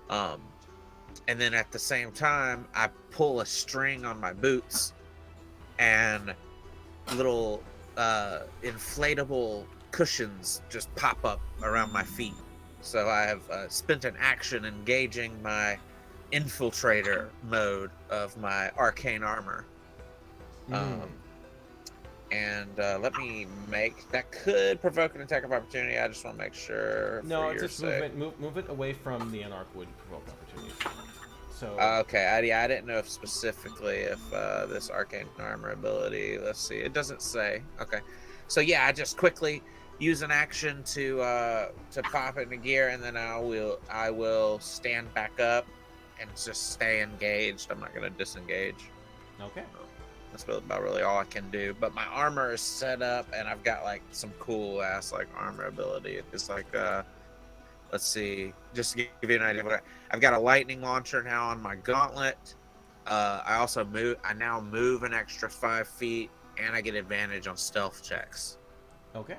And then at the same time, I pull a string on my boots, and little inflatable cushions just pop up around my feet. So I have spent an action engaging my infiltrator mode of my arcane armor. And let me make that could provoke an attack of opportunity. I just want to make sure. No, it's just move it away from the anarch would provoke opportunity. So okay, I didn't know if specifically if this arcane armor ability. Let's see, it doesn't say. Okay, so yeah, I just quickly use an action to pop into gear, and then I will stand back up and just stay engaged. I'm not gonna disengage. Okay. That's about really all I can do. But my armor is set up, and I've got like some cool ass like armor ability. It's like let's see, just to give you an idea. I've got a lightning launcher now on my gauntlet. I now move an extra 5 feet, and I get advantage on stealth checks. Okay.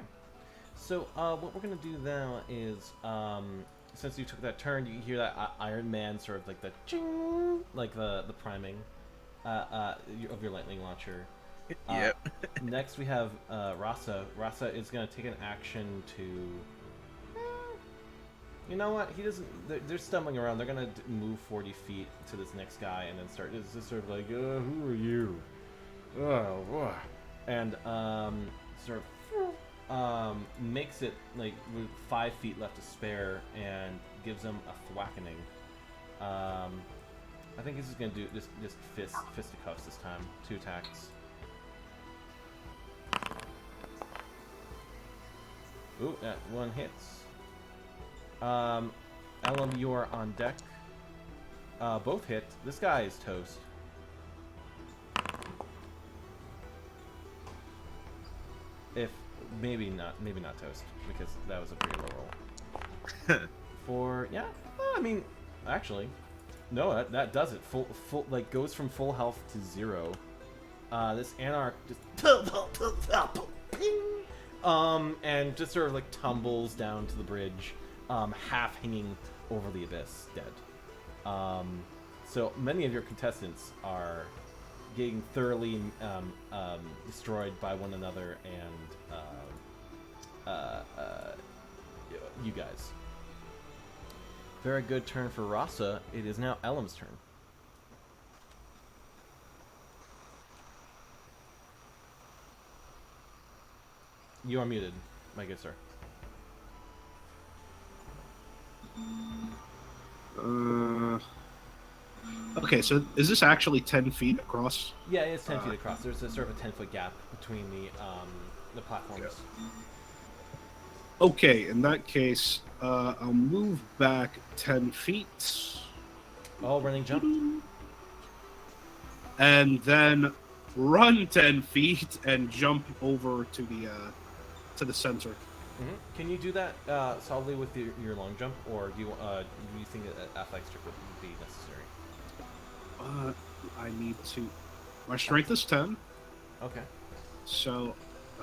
So what we're gonna do now is since you took that turn, you hear that Iron Man sort of like the ching, like the priming. Of your lightning launcher. Yep. Next we have Raza. Raza is going to take an action to... You know what? He doesn't... They're stumbling around. They're going to move 40 feet to this next guy and then start... It's just sort of like, who are you? And sort of makes it like with 5 feet left to spare and gives him a thwackening. I think he's just gonna do just fisticuffs this time. 2 attacks. Ooh, that one hits. Ellum, you are on deck. Both hit. This guy is toast. If maybe not toast, because that was a pretty low roll. I mean, actually. No, that does it. Full like goes from full health to 0. This anarch just and just sort of like tumbles down to the bridge, half hanging over the abyss, dead. So many of your contestants are getting thoroughly destroyed by one another and you guys. Very good turn for Raza. It is now Ellum's turn. You are muted, my good sir. Okay, so is this actually 10 feet across? Yeah, it's 10 feet across. There's a sort of a 10-foot gap between the platforms. Okay, in that case, I'll move back 10 feet. Oh, running jump. And then run 10 feet and jump over to the center. Can you do that solidly with your long jump, or do you think that athletics check would be necessary? I need to. My strength is 10. Okay. So,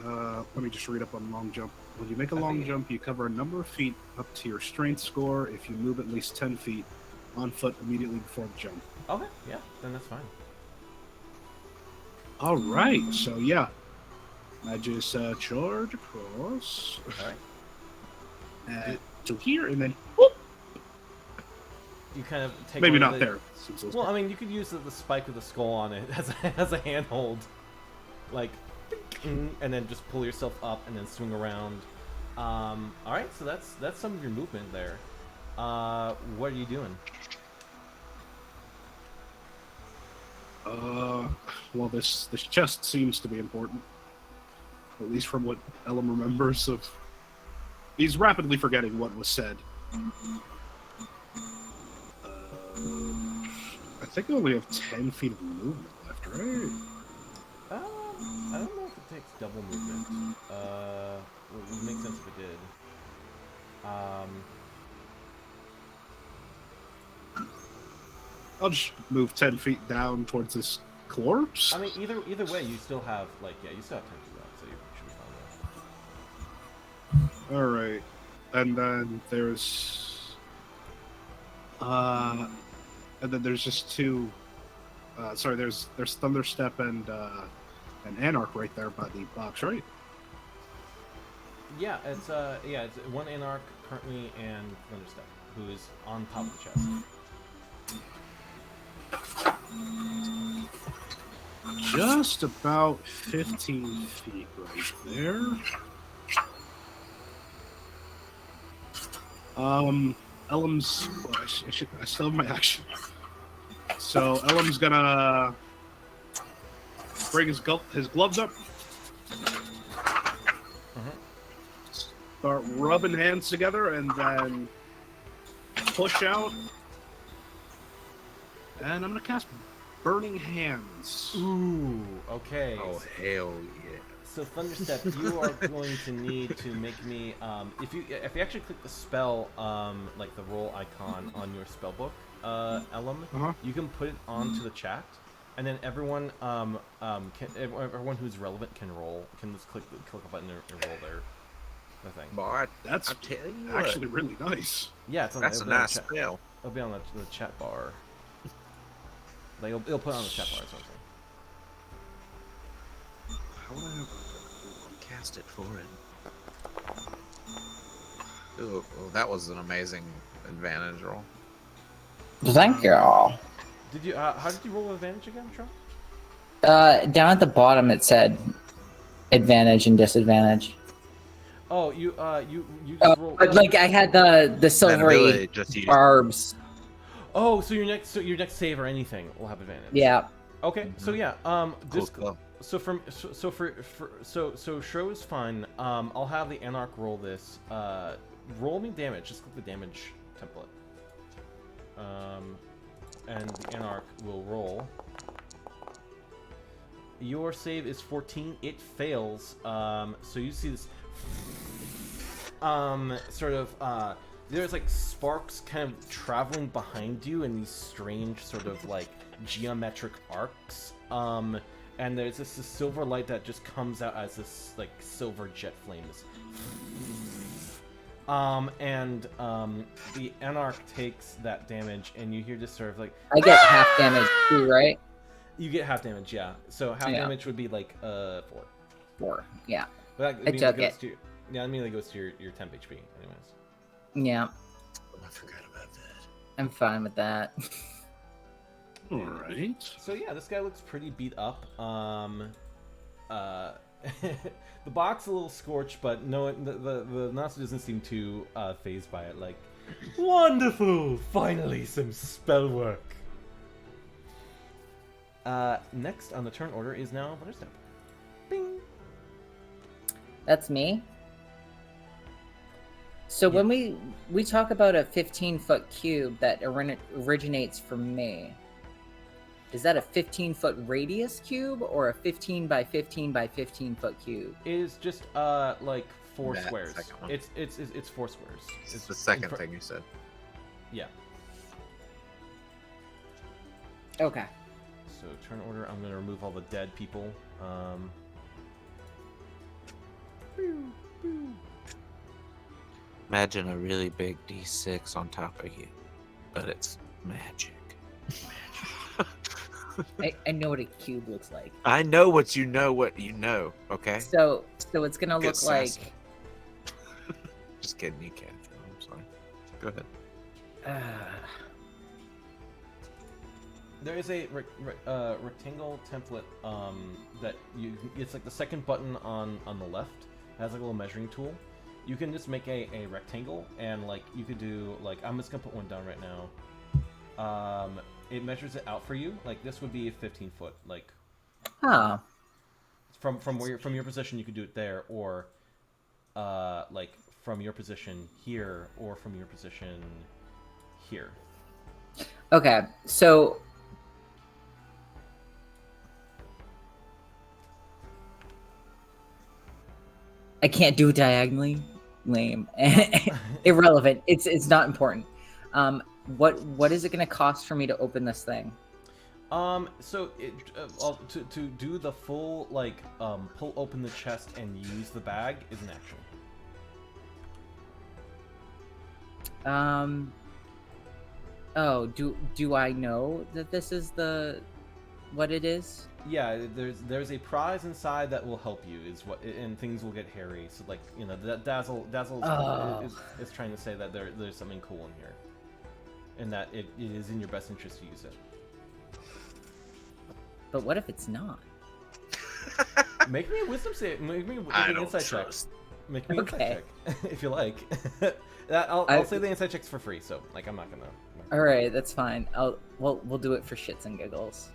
let me just read up on long jump. When you make a long jump, you cover a number of feet up to your strength score if you move at least 10 feet on foot immediately before the jump. Okay, yeah, then that's fine. All right, so yeah. I just charge across. All right. To here, and then whoop. You kind of take Maybe one of not the- there. Well, I mean, you could use the spike with the skull on it as a handhold, like, and then just pull yourself up and then swing around. All right, so that's some of your movement there. What are you doing? Well, this chest seems to be important, at least from what Ellum remembers of. He's rapidly forgetting what was said. I think I only have 10 feet of movement left, right? I don't know if it takes double movement. It would make sense if it did. I'll just move 10 feet down towards this corpse. I mean, either way, you still have you still have 10 feet left, so you should be fine there. All right, and then there's just two. Sorry, there's Thunderstep and Anarch right there by the box, right? Yeah, it's one Anarch currently and Thunderstep, who is on top of the chest. Just about 15 feet right there. Ellum's. Well, I still have my action. So Ellum's gonna bring his gloves up. Start rubbing hands together and then push out. And I'm gonna cast Burning Hands. Ooh, okay. Oh, hell yeah. So Thunderstep, you are going to need to make me if you actually click the spell like the roll icon on your spell book, Ellum, you can put it onto the chat, and then everyone everyone who's relevant can just click a button and roll their thing. Boy, That's I tell you actually really nice. Yeah, it's on, that's a it'll be on nice the chat. spell. It'll be on the chat bar. Like it'll put it on the chat bar or something. How would I have cast it for it? Ooh, well, that was an amazing advantage roll. Thank you all. Did you? How did you roll advantage again, Tro? Down at the bottom it said advantage and disadvantage. Oh, you just rolled. But like I had the silvery ability just used- barbs. Oh, so your next save or anything will have advantage. Yeah. Okay, so yeah, this Cool. so Shro is fine. I'll have the Anarch roll this. Roll me damage. Just click the damage template. And the Anarch will roll. Your save is 14. It fails. So you see this sort of there's like sparks kind of traveling behind you in these strange sort of like geometric arcs. And there's this silver light that just comes out as this like silver jet flames. The Anarch takes that damage, and you hear just sort of like I get half damage too, right? you get half damage, yeah. So half Yeah. damage would be like 4. 4. Yeah. But that I means took goes it. to yeah, that immediately goes to your temp HP, anyways. Yeah, Oh, I forgot about that. I'm fine with that. All right. So yeah, this guy looks pretty beat up. The box a little scorched, but no, the Nazi doesn't seem too phased by it. Like, wonderful! Finally, some spell work. Next on the turn order is now Thunderstep. Bing. That's me. So when we talk about a 15-foot cube that originates from me, is that a 15-foot radius cube or a 15 by 15 by 15-foot cube? It is just like 4 That squares. second one. It's 4 squares. It's the second thing you said. Yeah. Okay. So turn order, I'm gonna remove all the dead people. Imagine a really big D6 on top of you, but it's magic. I know what a cube looks like. I know what you know, okay? So it's gonna Get look sassy. like. Just kidding, you can't. I'm sorry. Go ahead. There is a rectangle template that it's like the second button on the left. It has like a little measuring tool. You can just make a rectangle, and like you could do like, I'm just gonna put one down right now. It measures it out for you. Like this would be a 15-foot. Like from your position, you could do it there, or like from your position here, or from your position here. Okay, so I can't do it diagonally. Lame. Irrelevant. It's not important. What is it going to cost for me to open this thing? So to do the full like pull open the chest and use the bag is an action. Oh, do I know that this is what it is? Yeah, there's a prize inside that will help you, and things will get hairy. So like, you know, that Dazzle is trying to say that there's something cool in here, and that it is in your best interest to use it. But what if it's not? Make me a wisdom save. Make me an insight check. Make me an insight check if you like. I'll say the insight checks for free. So like, I'm not gonna. All right, that's fine. We'll do it for shits and giggles.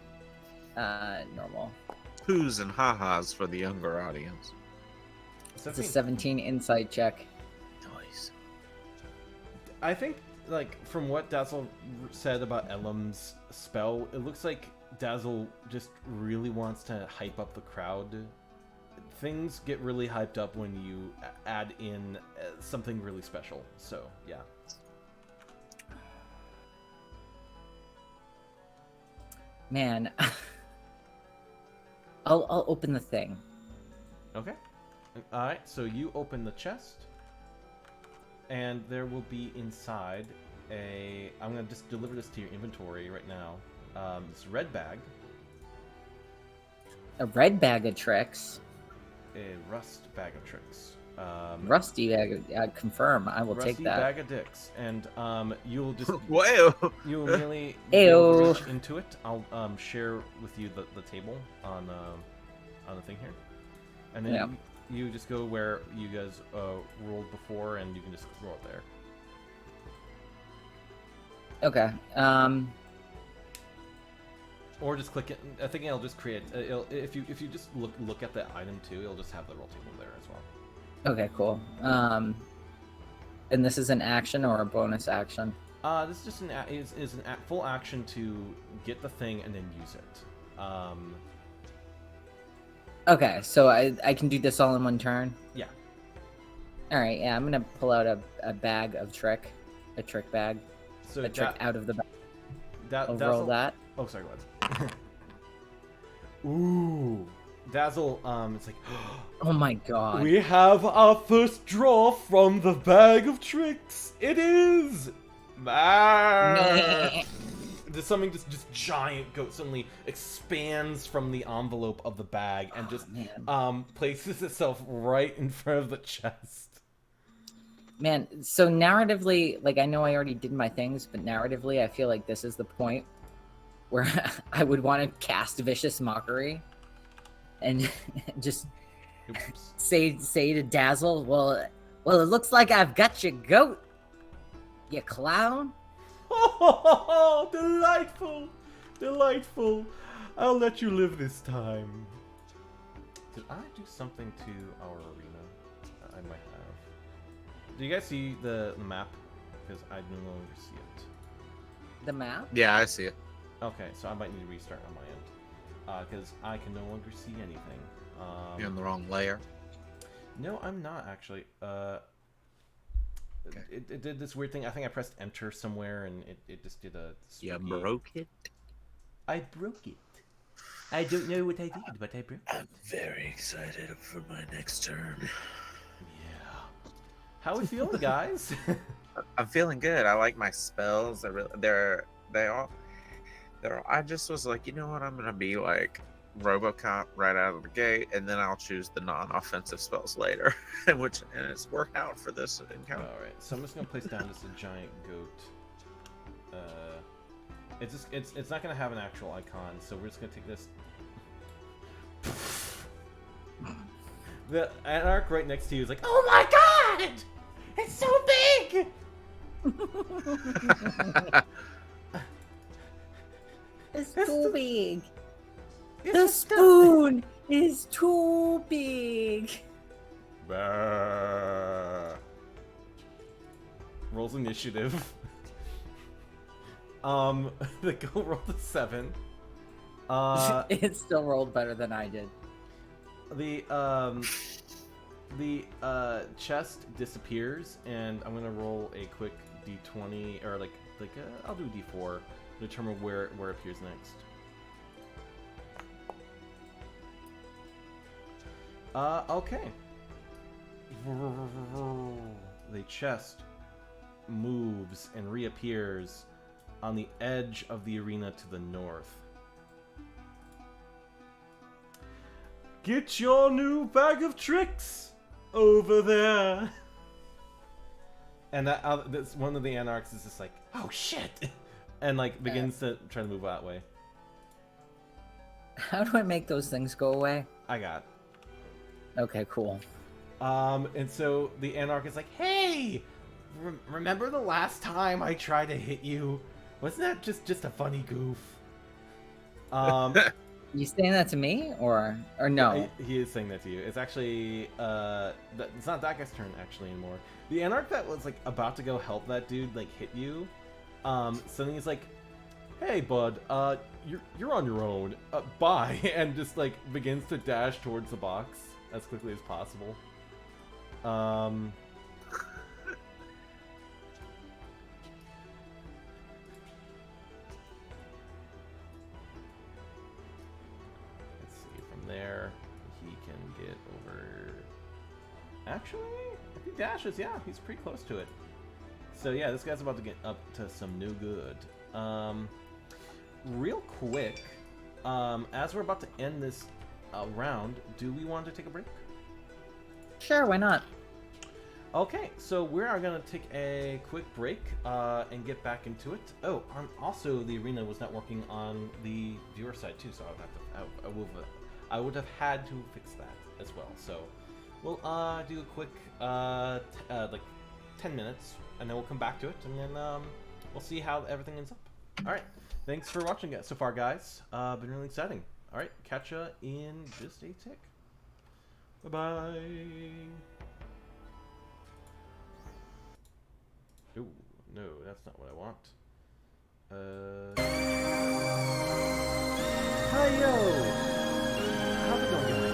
Normal. Who's and ha-has for the younger audience. It's a 17 insight check. Nice. I think, like, from what Dazzle said about Ellum's spell, it looks like Dazzle just really wants to hype up the crowd. Things get really hyped up when you add in something really special. So, yeah. Man, I'll open the thing. Okay. All right. So you open the chest, and there will be inside I'm gonna just deliver this to your inventory right now. This red bag. A red bag of tricks. A rust bag of tricks. Rusty bag. Confirm. I will Rusty take that. bag of dicks, and you'll just Whoa! you'll really Ew. reach into it. I'll share with you the table on the thing here, and then Yeah. you just go where you guys rolled before, and you can just roll it there. Okay. Or just click it. I think it'll just create. If you just look at the item too, it'll just have the roll table there as well. Okay, cool. And this is an action or a bonus action? This is just is an full action to get the thing and then use it. Okay, so I can do this all in one turn? Yeah. Alright, yeah, I'm gonna pull out a bag of trick. A trick bag. So A trick out of the bag. I'll Dazzle, roll that. Oh, sorry, go ahead. Ooh. Dazzle, it's like, Oh my god. we have our first draw from the bag of tricks. It is There's something just giant goat suddenly expands from the envelope of the bag and just man. places itself right in front of the chest. Man, so narratively, like I know I already did my things, but narratively, I feel like this is the point where I would want to cast Vicious Mockery and just Oops. say to Dazzle, well, it looks like I've got your goat, you clown. Oh, delightful, delightful. I'll let you live this time. Did I do something to our arena? I might have. Do you guys see the map? Because I no longer see it. The map? Yeah, I see it. Okay, so I might need to restart on my end. Because I can no longer see anything. You're in the wrong layer. No, I'm not actually. Okay. It did this weird thing. I think I pressed enter somewhere and it just did a... You spooky- broke it? I broke it. I don't know what I did, but I broke it. I'm very excited for my next turn. Yeah. How we feeling, guys? I'm feeling good. I like my spells. I just was like, you know what? I'm gonna be like RoboCop right out of the gate, and then I'll choose the non-offensive spells later, and it's worked out for this encounter. All right, so I'm just gonna place down just a giant goat. It's not gonna have an actual icon, so we're just gonna take this. The Anarch right next to you is like, oh my god, it's so big. It's too big. It's The just spoon is too big. Bah. Rolls initiative. The goat rolled a 7. It still rolled better than I did. The chest disappears, and I'm gonna roll a quick d20, or I'll do a d4 to determine where it appears next. Okay. The chest moves and reappears on the edge of the arena to the north. Get your new bag of tricks over there. And that's one of the Anarchs is just like, oh shit, and like begins to try to move that way. How do I make those things go away? I got. Okay, cool. And so the Anarch is like, hey, remember the last time I tried to hit you? Wasn't that just a funny goof? You saying that to me or no? He is saying that to you. It's actually it's not that guy's turn actually anymore. The Anarch that was like about to go help that dude like hit you. Suddenly he's like, hey bud, you're on your own. Bye, and just like begins to dash towards the box as quickly as possible. There, he can get over. Actually, if he dashes, yeah, he's pretty close to it. So yeah, this guy's about to get up to some new good. Real quick, as we're about to end this round, do we want to take a break? Sure, why not? Okay, so we are gonna take a quick break and get back into it. Oh, also the arena was not working on the viewer side too, so I would have had to fix that as well. So we'll do a quick like 10 minutes, and then we'll come back to it, and then we'll see how everything ends up. All right, thanks for watching so far, guys. Been really exciting. All right, catch ya in just a tick. Bye bye. Ooh, no, that's not what I want. Hi-yo! How's it going, guys?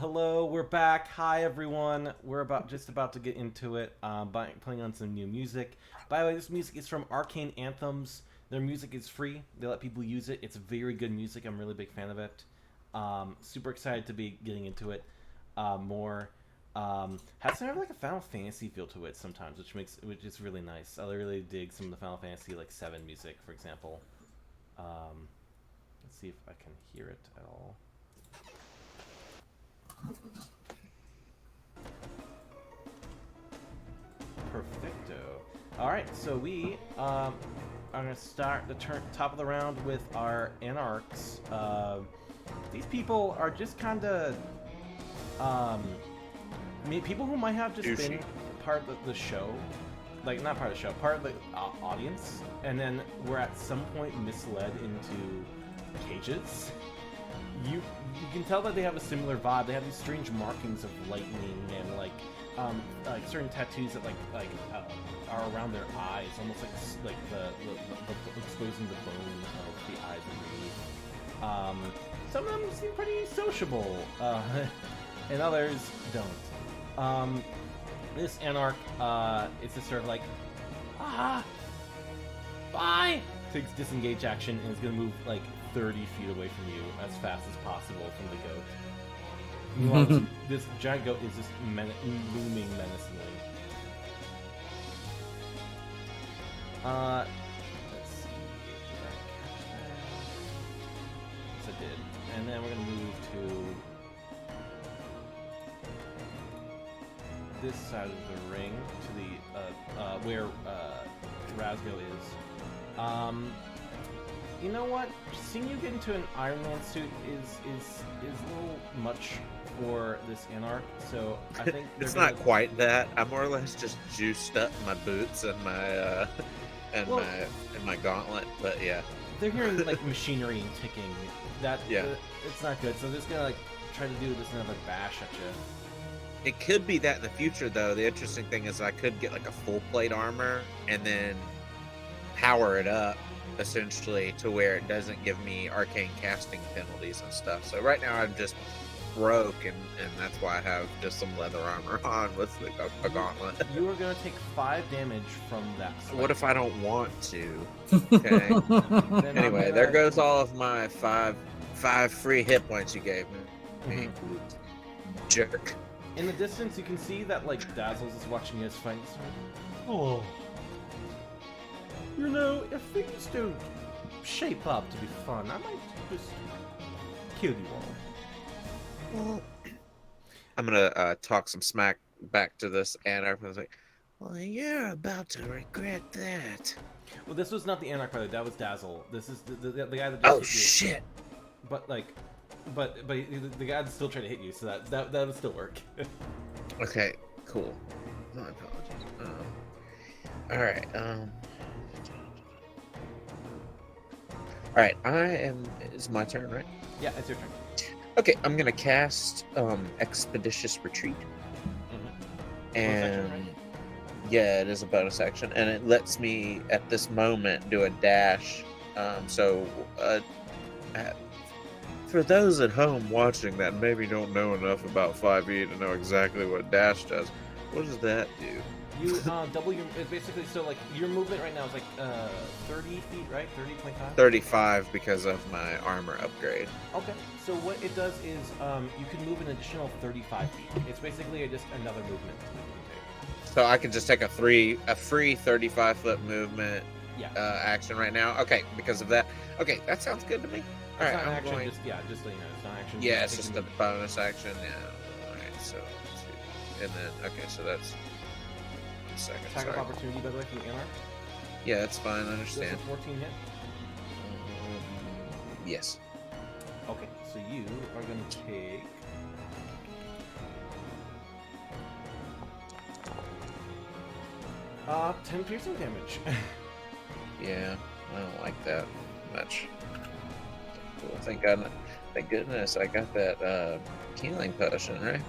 Hello, we're back. Hi, everyone. We're just about to get into it. Playing on some new music. By the way, this music is from Arcane Anthems. Their music is free. They let people use it. It's very good music. I'm a really big fan of it. Super excited to be getting into it more. Has kind of like a Final Fantasy feel to it sometimes, which is really nice. I really dig some of the Final Fantasy like 7 music, for example. Let's see if I can hear it at all. Perfecto. All right, so we are gonna start the top of the round with our anarchs. These people are just kind of people who might have just been part of the show, like not part of the show, part of the audience, and then were at some point misled into cages. You can tell that they have a similar vibe. They have these strange markings of lightning and like certain tattoos that are around their eyes, almost like the exposing the bone of the eyes underneath. Some of them seem pretty sociable, and others don't. This anarch is just sort of like, bye. Takes disengage action and is gonna move like 30 feet away from you as fast as possible from the goat. Meanwhile, this giant goat is just looming menacingly. Let's see. Did I catch that? Yes, I did. And then we're gonna move to this side of the ring, to the where Razz'go is. You know what? Seeing you get into an Iron Man suit is a little much for this anarch. So I think it's not quite that. I'm more or less just juiced up my boots and my my gauntlet. But yeah, they're hearing like machinery and ticking. It's not good. So they're just gonna like try to do this another bash at you. It could be that in the future, though. The interesting thing is I could get like a full plate armor and then power it up essentially to where it doesn't give me arcane casting penalties and stuff. So right now I'm just broke, and that's why I have just some leather armor on with a gauntlet. You are going to take 5 damage from that spike. What if I don't want to? Okay. Anyway, there goes all of my five free hit points you gave me. Mm-hmm. Jerk. In the distance, you can see that like Dazzles is watching his fight. Oh. You know, if things don't shape up to be fun, I might just kill you all. Well, I'm gonna talk some smack back to this anarch. I was like, well, you're about to regret that. Well, this was not the anarch, brother. That was Dazzle. This is the guy that just Oh hit you. shit! But the guy that still trying to hit you, so that would still work. okay, cool. My apologies. All right. All right. It's my turn, right? Yeah, it's your turn. Okay, I'm gonna cast Expeditious Retreat, and right? yeah, it is a bonus action, and it lets me at this moment do a dash. For those at home watching that maybe don't know enough about 5e to know exactly what dash does, what does that do? You double your basically. So like your movement right now is like 30 feet, right? 30.5. 35 because of my armor upgrade. Okay. So what it does is you can move an additional 35 feet. It's basically just another movement that you can take. So I can just take a free 35-foot movement action right now. Okay, because of that. Okay, that sounds good to me. All right, I'm action, going. just so you know, it's not action. Yeah, it's just a bonus action. Yeah. All right. So, and then so that's. Second. Attack of opportunity, by the way, from the anarch. Yeah, that's fine. I understand. Does a 14 hit? Yes. Okay, so you are going to take. Uh, 10 piercing damage. Yeah, I don't like that much. Cool. Thank goodness I got that healing potion, right?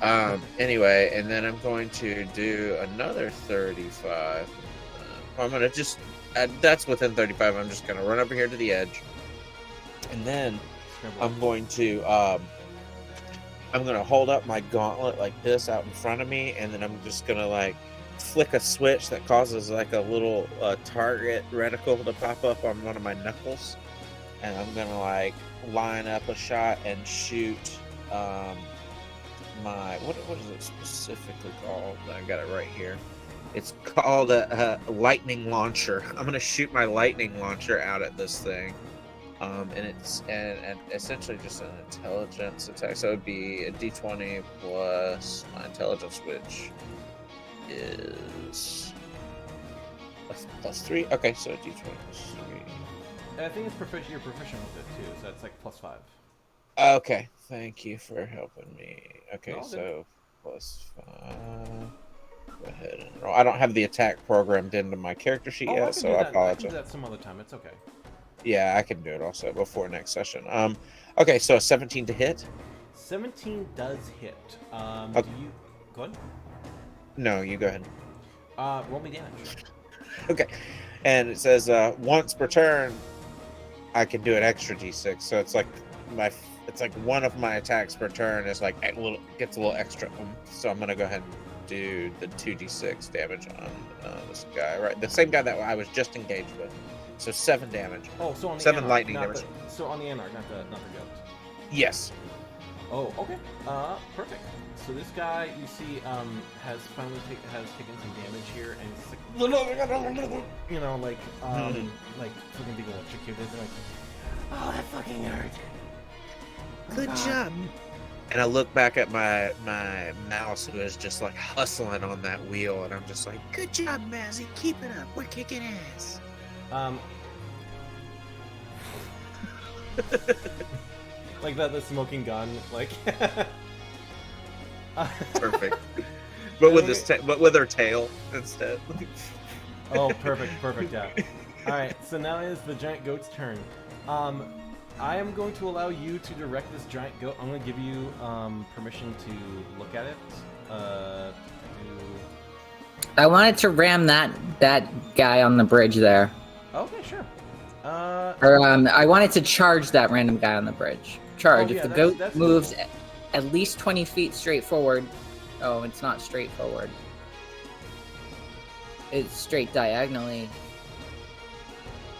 Yeah. Anyway, and then I'm going to do another 35. I'm gonna just that's within 35. I'm just gonna run over here to the edge, and then I'm going to I'm gonna hold up my gauntlet like this out in front of me, and then I'm just gonna like flick a switch that causes like a little target reticle to pop up on one of my knuckles, and I'm gonna like line up a shot and shoot my what is it specifically called? I got it right here. It's called a lightning launcher. I'm gonna shoot my lightning launcher out at this thing. And it's and essentially just an intelligence attack. So it'd be a D20 plus my intelligence, which is plus 3. Okay, so a D20 plus 3. I think it's proficient. You're proficient with it too, so it's like +5. Okay, thank you for helping me. Okay, No, so plus 5. Go ahead and roll. I don't have the attack programmed into my character sheet yet, so I I can apologize. do that some other time. It's okay. Yeah, I can do it also before next session. Okay, so a 17 to hit. 17 does hit. Okay. Do you go ahead? No, you go ahead. Roll me damage. Okay, and it says once per turn, I can do an extra d6. So it's like one of my attacks per turn is like gets a little extra. So I'm gonna go ahead and do the 2d6 damage on this guy, right? The same guy that I was just engaged with. So 7 damage. Oh, so on the 7 Anarch, lightning not damage. So on the Anarch, not the goat. Yes. Oh, okay. Perfect. So this guy, you see, has finally taken some damage here, and it's like, you know, like fucking being electrocuted. Like, oh, that fucking hurt. Good job. And I look back at my mouse, who is just like hustling on that wheel, and I'm just like, Good job, Mazzy. Keep it up. We're kicking ass. Like the smoking gun, like. perfect. But with but with her tail instead. Oh, perfect, yeah. All right, so now is the giant goat's turn. I am going to allow you to direct this giant goat. I'm going to give you permission to look at it. I wanted to ram that guy on the bridge there. Okay, sure. Or I wanted to charge that random guy on the bridge. Charge. Oh, if yeah, the goat that's moves cool. at least 20 feet straight forward. Oh, it's not straight forward. It's straight diagonally.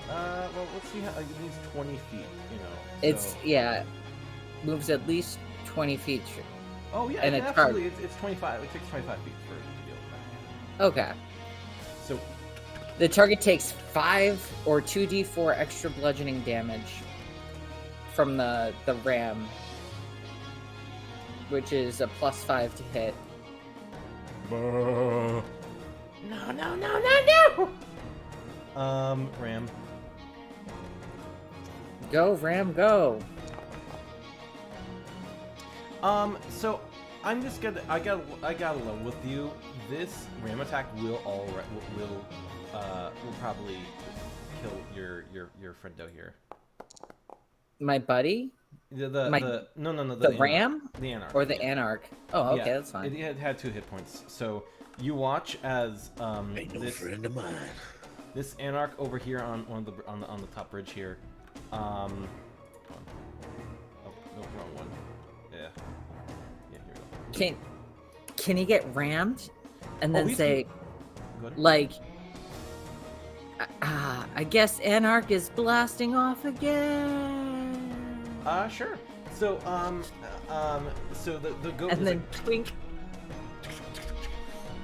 Well, let's see how it needs 20 feet, you know. It's, so. yeah, moves at least 20 feet straight. Oh, yeah, and it's it's absolutely. It's 25. It takes 25 feet for it to deal with Okay. that. So, The target takes 5 or 2d4 extra bludgeoning damage from the ram, which is a +5 to hit. no. Ram. Go, ram, go. So I'm just gonna. I got along with you. This ram attack will probably kill your friendo here. My buddy? No, The ram? The Anarch. Or the Anarch? Oh, okay, Yeah, that's fine. It had 2 hit points. So you watch as Ain't no friend of mine. this Anarch over here on the top bridge here. Hold on. Oh, no, wrong one. Yeah, here we go. Can he get rammed and then he's say, Go ahead. like, I guess Anarch is blasting off again. Sure. So so the goat And is then like, twink.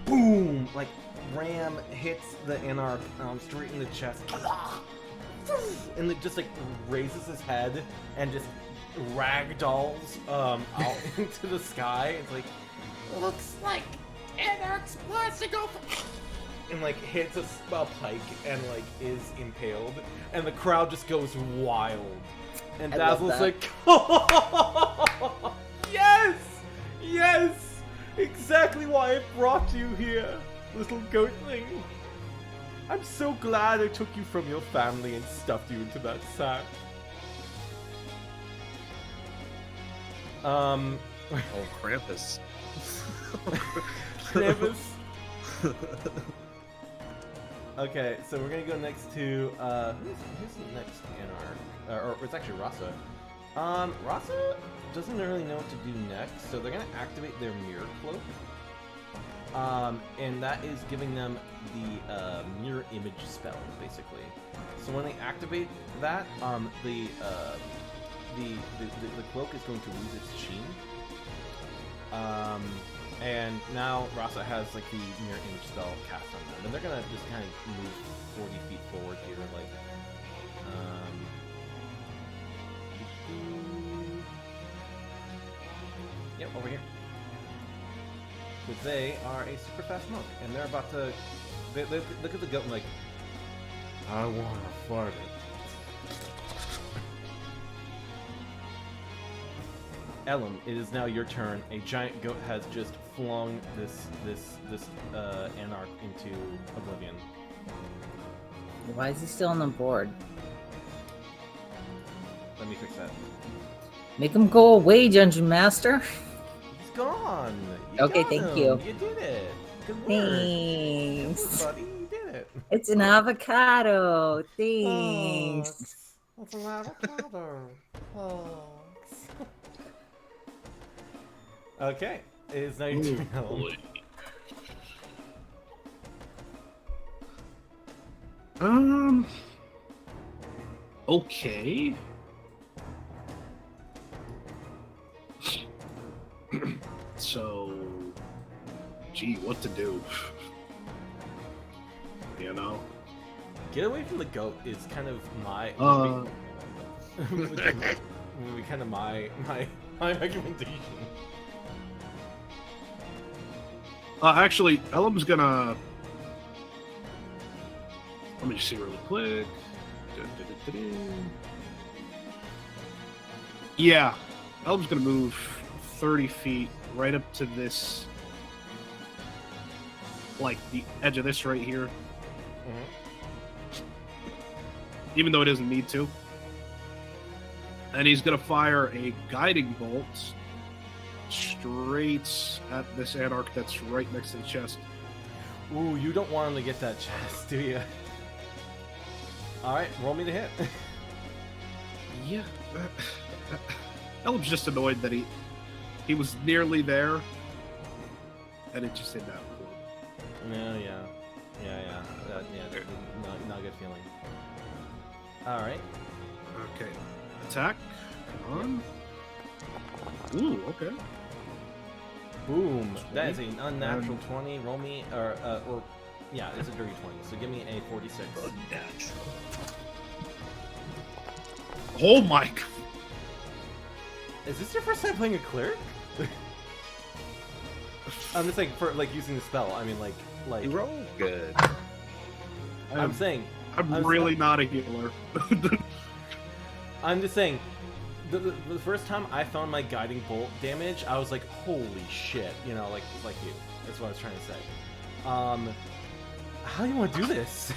boom, like ram hits the Anarch straight in the chest, and it just like raises his head and just ragdolls out into the sky. It's like, looks like Anarch's blasting off, and like hits a pike and like is impaled, and the crowd just goes wild. And I love Dazzle's that. like, yes, exactly why I brought you here, little goatling. I'm so glad I took you from your family and stuffed you into that sack. Oh, Krampus. Krampus. Okay, so we're gonna go next to who's the next Anarch? Or it's actually Raza. Raza, doesn't really know what to do next, so they're gonna activate their mirror cloak. And that is giving them the mirror image spell, basically. So when they activate that, the cloak is going to lose its sheen. And now Raza has like the mirror image spell cast on them, and they're gonna just kind of move 40 feet forward here, like. Yep, over here. Because they are a super fast monk, and they're about to. They look at the goat and like, I want to fart it. Ellum, it is now your turn. A giant goat has just flung this anarch into oblivion. Why is he still on the board? Let me fix that. Make him go away, Dungeon Master. He's gone. Okay, got thank him. you. You did it. Good work. Thanks. Good, buddy. You did it. It's an avocado. Oh, Thanks. it's an avocado. Oh. Okay, it is now your turn, Ellum. Okay. So, gee, what to do? You know? Get away from the goat is kind of my kind of my recommendation. Actually, Ellum's gonna. Let me just see really quick. Yeah, Ellum's gonna move 30 feet right up to this, like the edge of this right here. Even though it doesn't need to. And he's gonna fire a guiding bolt straight at this anarch that's right next to the chest. Ooh, you don't want him to get that chest, do you? Alright, roll me the hit. Yeah. Ellum's just annoyed that he was nearly there, and it just didn't happen. No, yeah. Not a good feeling. Alright. Okay. Attack. Come on. Ooh, okay. Boom. That is an unnatural 20. Roll me, or yeah, it's a dirty 20. So give me a 46. Unnatural. Oh my god. Is this your first time playing a cleric? I'm just saying, for like using the spell. I mean, like. You roll good. I'm saying. I'm really not a healer. I'm just saying. The first time I found my guiding bolt damage, I was like, holy shit, you know, like you. That's what I was trying to say. How do you want to do this?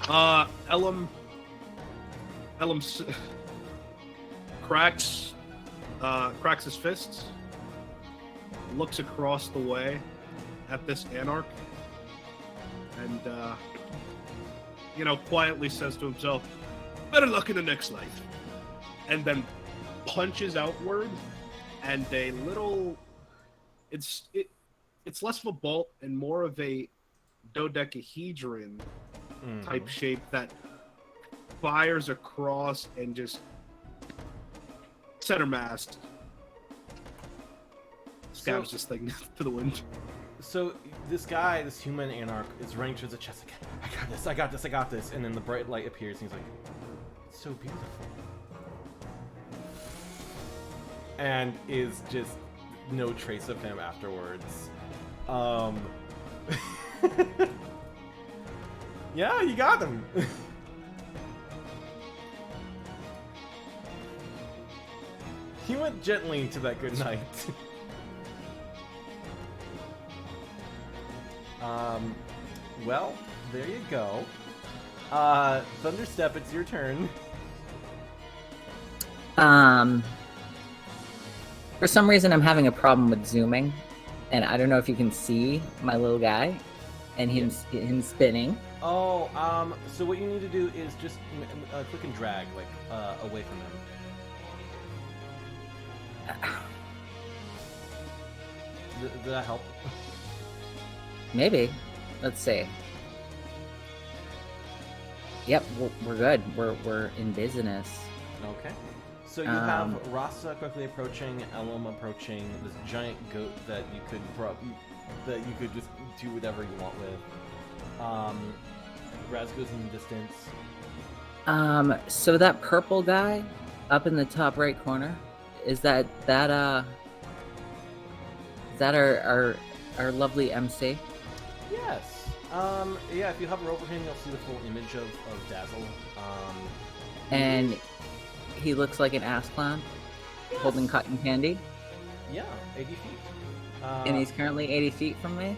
Ellum cracks his fists, looks across the way at this anarch, and quietly says to himself, better luck in the next life, and then punches outward, and a little it's less of a bolt and more of a dodecahedron type shape that fires across and just center mast stabs this thing to the wind. So this human anarch is running towards the chest like, I got this, and then the bright light appears and he's like, it's so beautiful. And is just no trace of him afterwards. Yeah, you got him. He went gently into that good night. Well, there you go. Thunderstep, it's your turn. For some reason, I'm having a problem with zooming, and I don't know if you can see my little guy and him spinning. Oh, so what you need to do is just click and drag, like, away from him. Did that help? Maybe. Let's see. Yep, we're good. We're in business. Okay. So you have Raza quickly approaching, Ellum approaching, this giant goat that you could just do whatever you want with. Razzgo's in the distance. So that purple guy up in the top right corner, is that our lovely MC? Yes. Yeah, if you hover over him, you'll see the full image of Dazzle. And he looks like an ass clown holding cotton candy. Yeah, 80 feet. And he's currently 80 feet from me.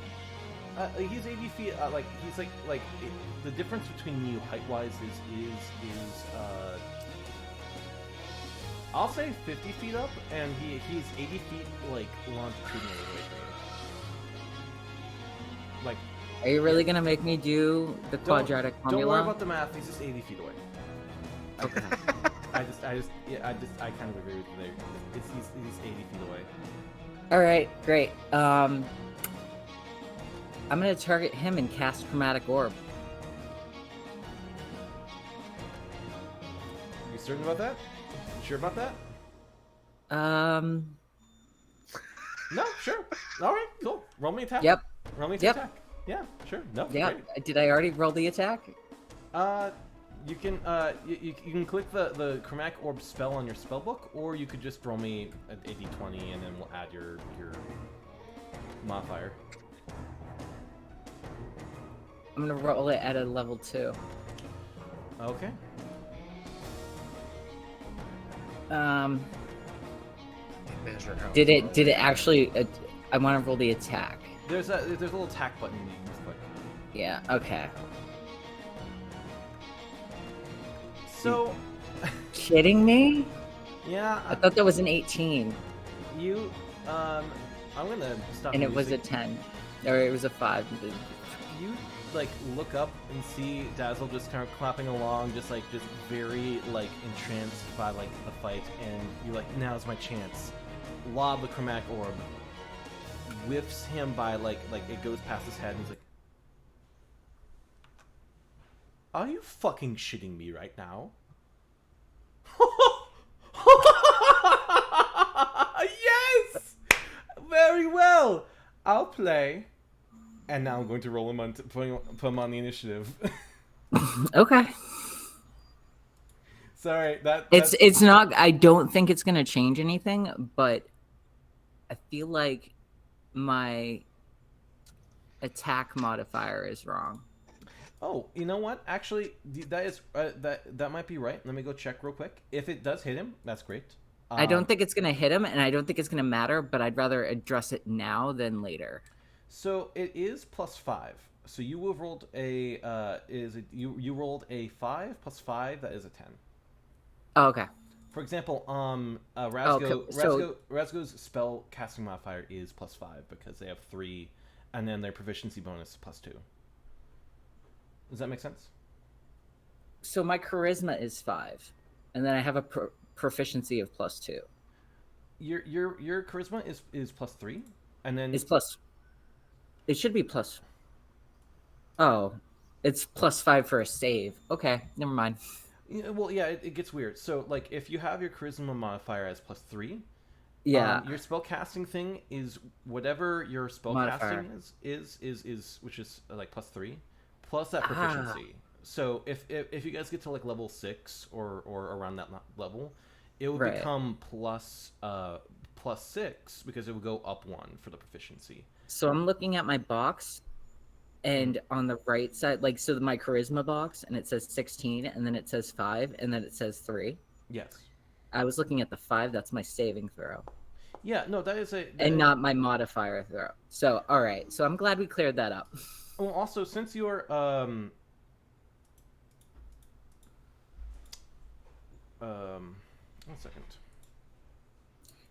He's 80 feet. He's like the difference between you height-wise is I'll say 50 feet up, and he's 80 feet like longitudinally away from you. Like, are you really gonna make me do the quadratic formula? Don't worry about the math. He's just 80 feet away. Okay. I kind of agree with you there. He's 80 feet away. All right, great. I'm gonna target him and cast Chromatic Orb. You certain about that? You sure about that? No, sure. All right, cool. Roll me attack. Yep. Roll me Yep. attack. Yeah, sure. No. Yeah. Great. Did I already roll the attack? You can you can click the Chromatic Orb spell on your spell book, or you could just roll me an 80-20 and then we'll add your modifier. I'm gonna roll it at a level 2. Okay. Measure how Did it actually? I want to roll the attack. There's a little attack button you can just click. Yeah. Okay. So. Kidding me? Yeah. I thought that was an 18. You I'm gonna stop. And the it was a music. 10, or it was a 5. You like look up and see Dazzle just kind of clapping along, just very like entranced by like the fight, and you're like, now's my chance. Lob the Chromatic Orb, whiffs him by like it goes past his head, and he's like, "Are you fucking shitting me right now?" Yes, very well. I'll play. And now I'm going to roll him on, put him on the initiative. Okay. Sorry, It's not. I don't think it's gonna change anything, but I feel like my attack modifier is wrong. Oh, you know what? Actually, that is that might be right. Let me go check real quick. If it does hit him, that's great. I don't think it's gonna hit him, and I don't think it's gonna matter. But I'd rather address it now than later. So it is +5. So you have rolled a you rolled a 5 + 5. That is a 10. Oh, okay. For example, Okay, so- Razzgo's spell casting modifier is +5 because they have 3, and then their proficiency bonus is +2. Does that make sense? So my charisma is 5, and then I have a proficiency of +2. Your charisma is +3, and then It's plus. It should be plus. Oh, it's +5 for a save. Okay, never mind. Yeah, well, yeah, it gets weird. So, like, if you have your charisma modifier as +3, Yeah. your spell casting thing is whatever your spell Modifier. casting is which is like +3, plus that proficiency. So if you guys get to like level 6 or around that level, it will Right. become +6 because it will go up 1 for the proficiency. So I'm looking at my box, and on the right side, like, so my charisma box, and it says 16, and then it says 5, and then it says 3. Yes. I was looking at the 5. That's my saving throw, Yeah. No, that is and not my modifier throw. So all right. So I'm glad we cleared that up. Well, also, since you're one second.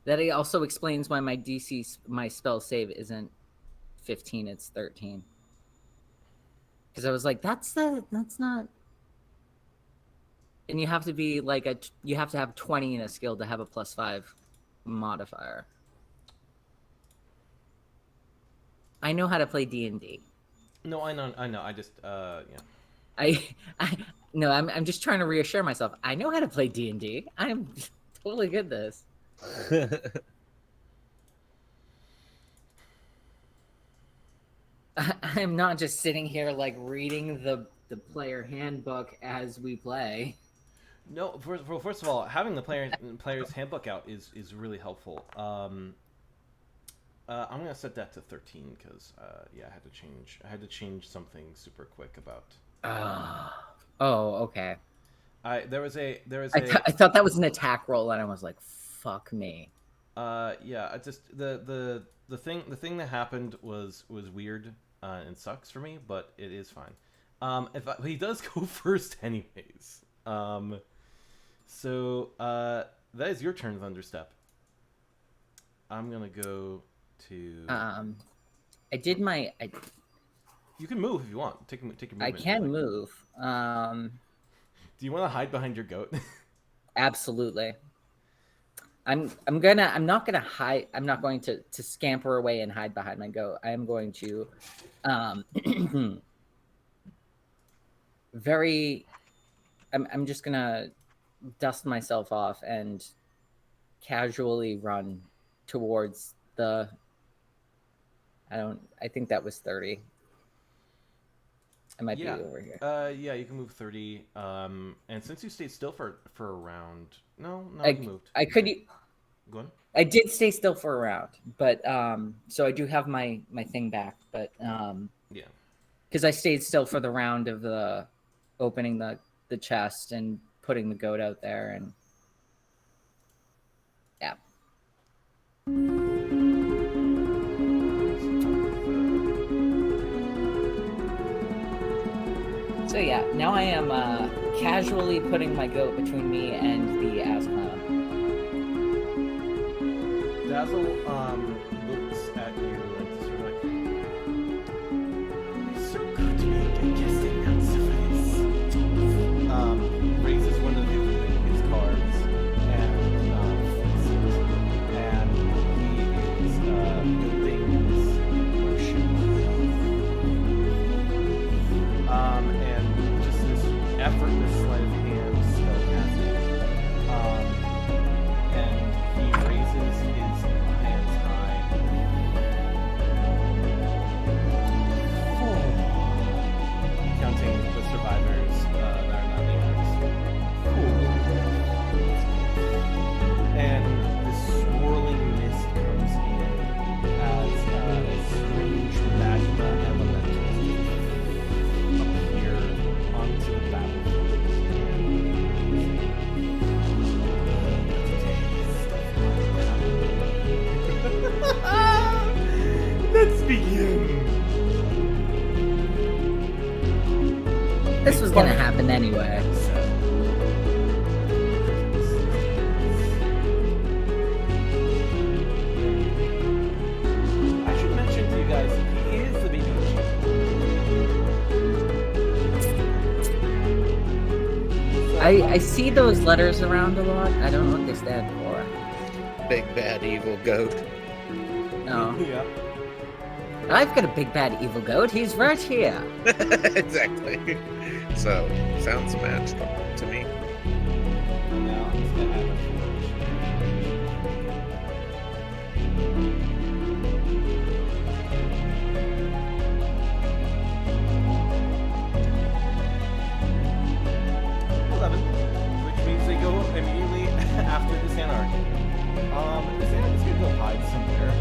That also explains why my DC, my spell save isn't 15, it's 13. Because I was like, that's not. And you have to be like you have to have 20 in a skill to have a +5 modifier. I know how to play D&D. No, I know. I just, yeah. I'm just trying to reassure myself. I know how to play D&D. I'm totally good at this. I'm not just sitting here like reading the player handbook as we play. No, first of all, having the player's handbook out is really helpful. I'm gonna set that to 13 because yeah, I had to change something super quick about. Oh, okay. I thought that was an attack roll, and I was like, "Fuck me." Yeah, I just the thing that happened was weird and sucks for me, but it is fine. He does go first anyways. So that is your turn, Thunderstep. I'm gonna go to. I did my. You can move if you want. Take your movement. I can move. Do you want to hide behind your goat? Absolutely. I'm not gonna hide. I'm not going to scamper away and hide behind my goat. I am going to, I'm just gonna dust myself off and casually run towards the. I think that was 30. I might be over here. Yeah, you can move 30. And since you stayed still for a round, no, you moved. I could. Go on. I did stay still for a round, but so I do have my thing back, but yeah, because I stayed still for the round of the opening the chest and putting the goat out there, and yeah. So yeah, now I am casually putting my goat between me and the Asclown. Dazzle looks at you and sort of like, so good to me, guessing that's raises one of his cards and he is building this motion. And just this effortless sleight of hand spellcasting. And he raises his hands high. Counting the survivors that are not names. And this swirling mist comes in as a strange magma elementals appear onto the battlefield. Let's begin. This was gonna happen anyway. I should mention to you guys, he is the baby. I see those letters around a lot. I don't know what they stand for. Big bad evil goat. No. Yeah. I've got a big bad evil goat. He's right here. Exactly. So, sounds magical to me. Now I'm just gonna add a which means they go immediately after this anarchy. This anarchy's gonna go hide somewhere.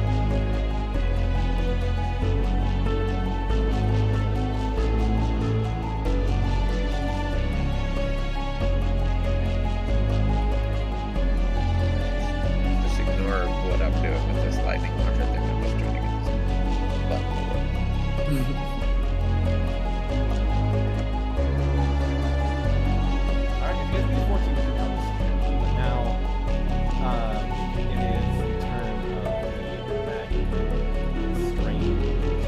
Just ignore what I'm doing with this lightning launcher thing. I'm just trying to get this button. Alright, if you guys do 14 becomes, but now it is the turn of the magic strange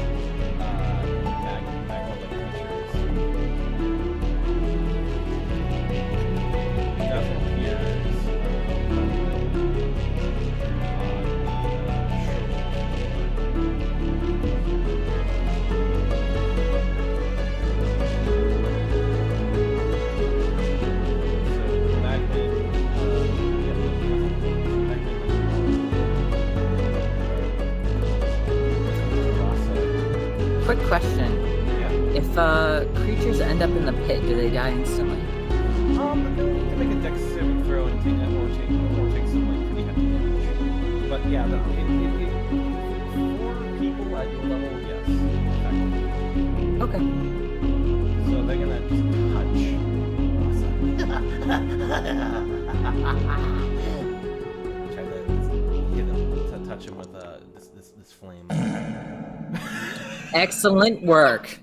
quick question. Yeah. If creatures end up in the pit, do they die instantly? They'll need to make a dex saving throw and take some like pretty heavy damage. But yeah, for people at your level, yes. Effectively. Okay. So they're gonna try to get him to touch him with this flame. Excellent work.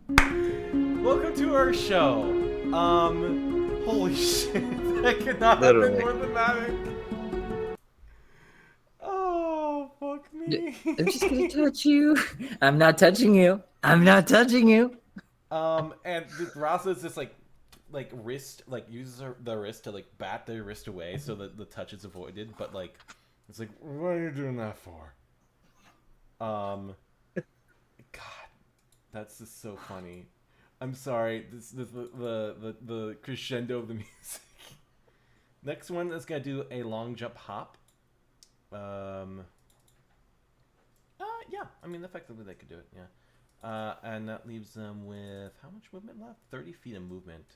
Welcome to our show. Holy shit, that could not have Literally. been more thematic. Oh, fuck me. I'm just gonna touch you. I'm not touching you. I'm not touching you. And Raza is just like wrist, like uses the wrist to like bat their wrist away so that the touch is avoided. But like, it's like, what are you doing that for? God, that's just so funny. I'm sorry. This the crescendo of the music. Next one is gonna do a long jump hop. Yeah. I mean, effectively they could do it. Yeah. And that leaves them with how much movement left? 30 feet of movement.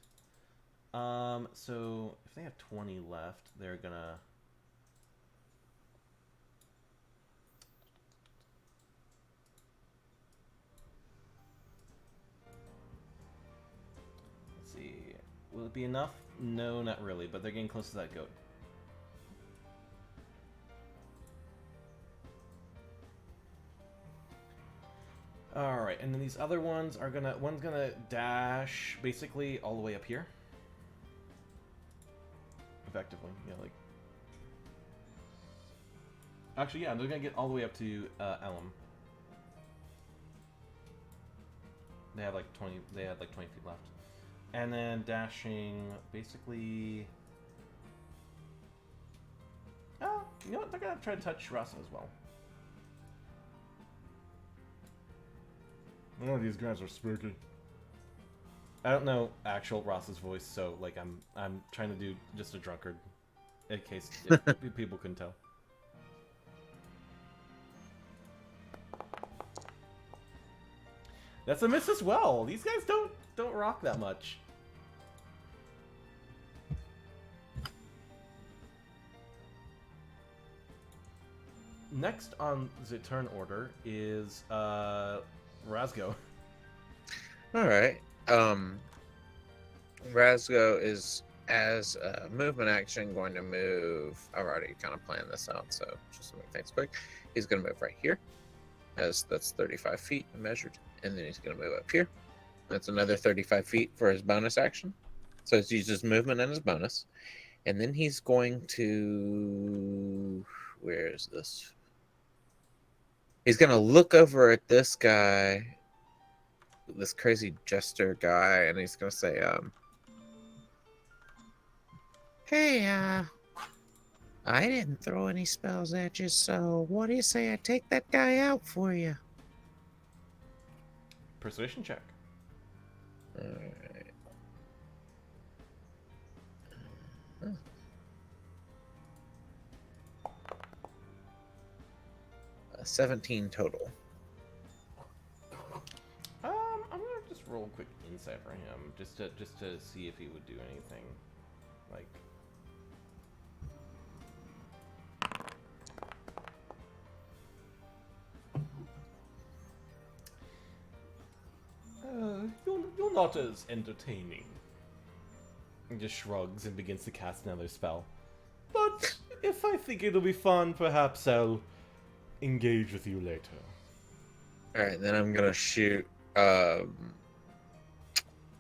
So if they have 20 left, they're gonna. Let's see. Will it be enough? No, not really, but they're getting close to that goat. Alright, and then these other ones are one's gonna dash basically all the way up here. Effectively, yeah, like. Actually, yeah, they're gonna get all the way up to Ellum. They have like 20 feet left. And then dashing basically. Oh, you know what? They're gonna try to touch Raza as well. Oh, these guys are spooky. I don't know actual Raza's voice, so like I'm trying to do just a drunkard, in case people couldn't tell. That's a miss as well. These guys don't rock that much. Next on the turn order is Razz'go. All right. Razz'go is, as a movement action, going to move. I've already kind of planned this out, so just to make things quick, he's going to move right here, as that's 35 feet measured, and then he's going to move up here. That's another 35 feet for his bonus action. So it's uses movement and his bonus, and then he's going to. Where is this? He's going to look over at this guy, this crazy jester guy, and he's going to say, Hey, I didn't throw any spells at you, so what do you say I take that guy out for you? Persuasion check. all right. 17 total. I'm gonna just roll a quick insight for him, just to see if he would do anything, like. You're not as entertaining. He just shrugs and begins to cast another spell. But if I think it'll be fun, perhaps I'll engage with you later. All right, then I'm gonna shoot. I'm